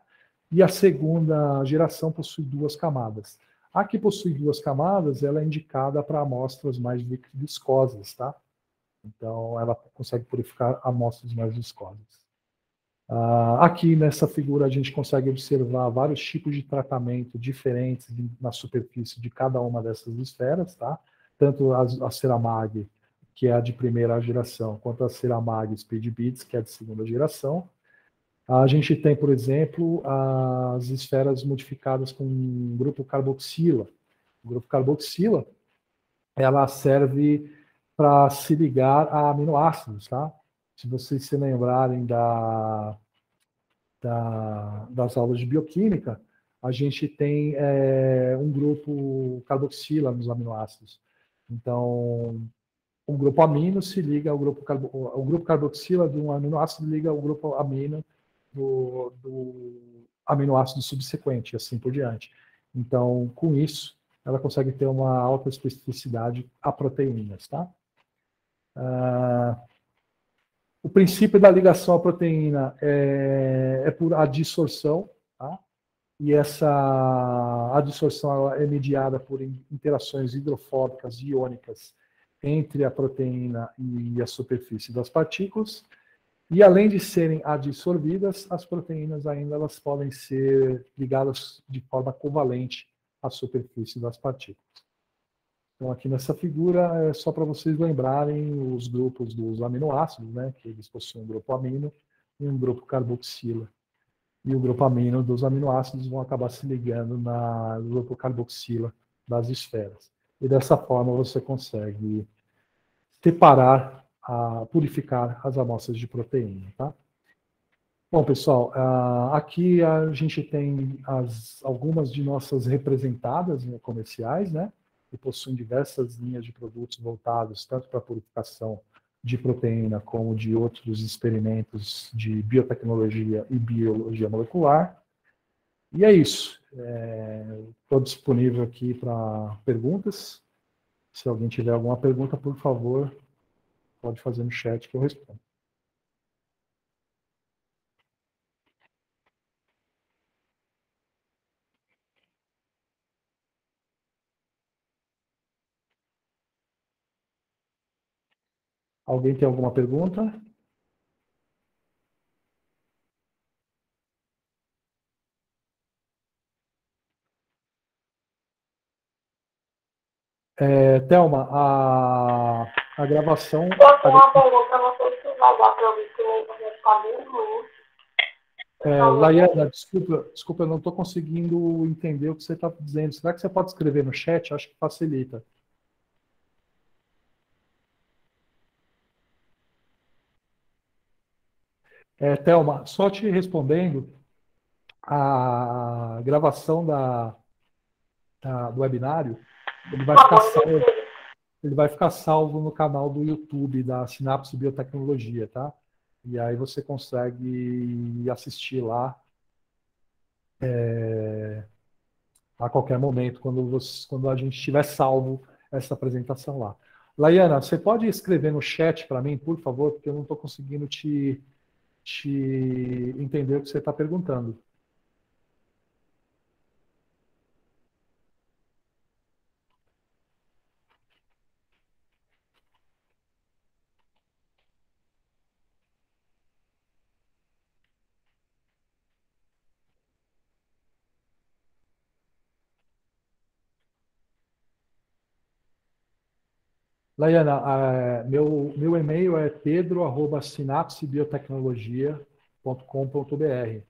A: e a segunda geração possui 2 camadas. A que possui 2 camadas, ela é indicada para amostras mais viscosas, tá? Então, ela consegue purificar amostras mais viscosas. Aqui nessa figura a gente consegue observar vários tipos de tratamento diferentes na superfície de cada uma dessas esferas, tá? Tanto a Ceramag, que é a de primeira geração, quanto a Ceramag SpeedBeats, que é a de segunda geração. A gente tem, por exemplo, as esferas modificadas com o grupo carboxila. O grupo carboxila, ela serve para se ligar a aminoácidos, tá? Se vocês se lembrarem das aulas de bioquímica, a gente tem um grupo carboxila nos aminoácidos. Então, o grupo amino se liga ao grupo o grupo carboxila de um aminoácido liga ao grupo amino aminoácido subsequente, e assim por diante. Então, com isso, ela consegue ter uma alta especificidade a proteínas, tá? O princípio da ligação à proteína é por adsorção, tá? E essa adsorção é mediada por interações hidrofóbicas e iônicas entre a proteína e a superfície das partículas. E além de serem adsorvidas, as proteínas ainda elas podem ser ligadas de forma covalente à superfície das partículas. Então, aqui nessa figura, é só para vocês lembrarem os grupos dos aminoácidos, né, que eles possuem um grupo amino e um grupo carboxila. E o grupo amino dos aminoácidos vão acabar se ligando no grupo carboxila das esferas. E dessa forma você consegue separar, purificar as amostras de proteína, tá? Bom, pessoal, aqui a gente tem algumas de nossas representadas, né, comerciais, né, que possuem diversas linhas de produtos voltados tanto para a purificação de proteína como de outros experimentos de biotecnologia e biologia molecular. E é isso. Estou disponível aqui para perguntas. Se alguém tiver alguma pergunta, por favor, pode fazer no chat que eu respondo. Alguém tem alguma pergunta? Thelma, a gravação...
B: Eu tenho uma pergunta, não sei se vai dar para ouvir, porque responder ruim.
A: Laiana, desculpa, eu não estou conseguindo entender o que você está dizendo. Será que você pode escrever no chat? Acho que facilita. Thelma, só te respondendo, a gravação do webinário, ele vai ficar salvo no canal do YouTube da Sinapse Biotecnologia, tá? E aí você consegue assistir lá a qualquer momento, quando a gente tiver salvo essa apresentação lá. Laiana, você pode escrever no chat para mim, por favor, porque eu não estou conseguindo te entender o que você está perguntando. Laiana, meu e-mail é pedro@sinapsebiotecnologia.com.br.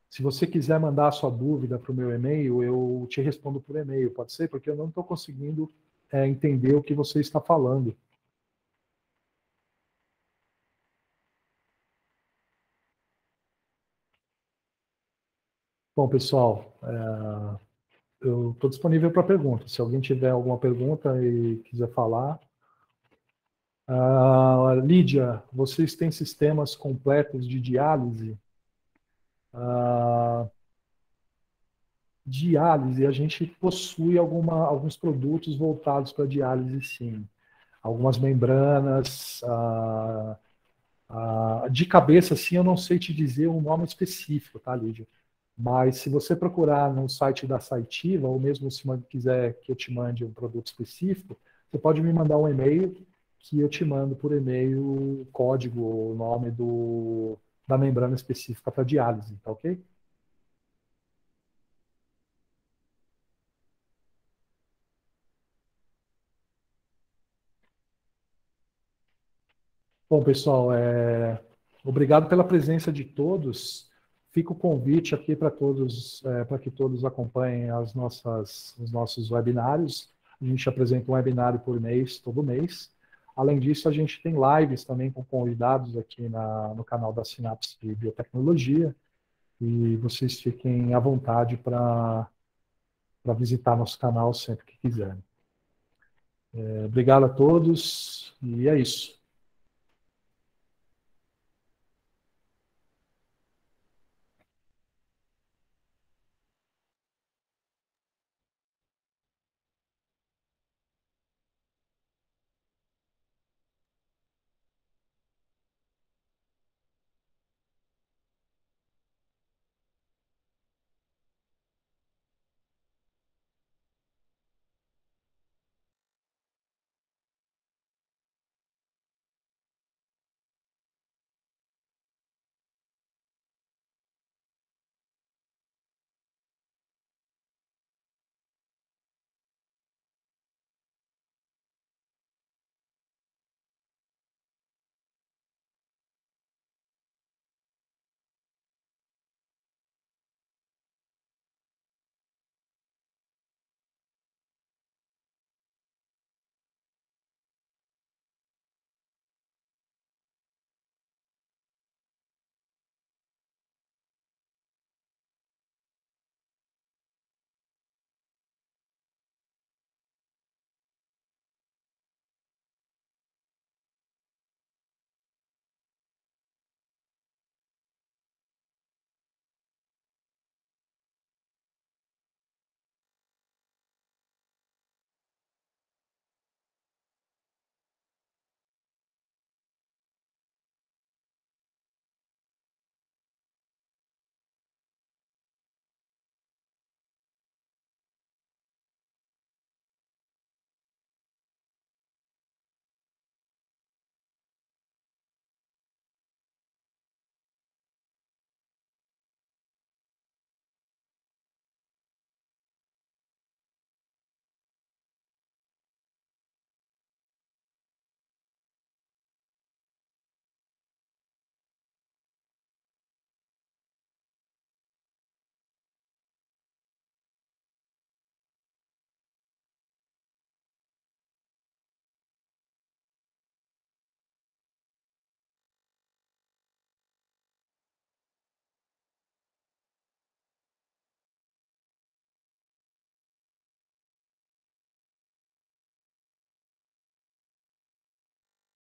A: Se você quiser mandar a sua dúvida para o meu e-mail, eu te respondo por e-mail, pode ser? Porque eu não estou conseguindo entender o que você está falando. Bom, pessoal, eu estou disponível para perguntas. Se alguém tiver alguma pergunta e quiser falar. Lídia, vocês têm sistemas completos de diálise? Diálise, a gente possui alguns produtos voltados para diálise, sim. Algumas membranas. De cabeça, assim, eu não sei te dizer um nome específico, tá, Lídia? Mas se você procurar no site da Saitiva, ou mesmo se quiser que eu te mande um produto específico, você pode me mandar um e-mail que eu te mando por e-mail o código, o nome da membrana específica para diálise, tá ok? Bom, pessoal, obrigado pela presença de todos. Fica o convite aqui para todos, para que todos acompanhem os nossos webinários. A gente apresenta um webinário por mês, todo mês. Além disso, a gente tem lives também com convidados aqui no canal da Sinapse Biotecnologia. E vocês fiquem à vontade para visitar nosso canal sempre que quiserem. Obrigado a todos, e é isso.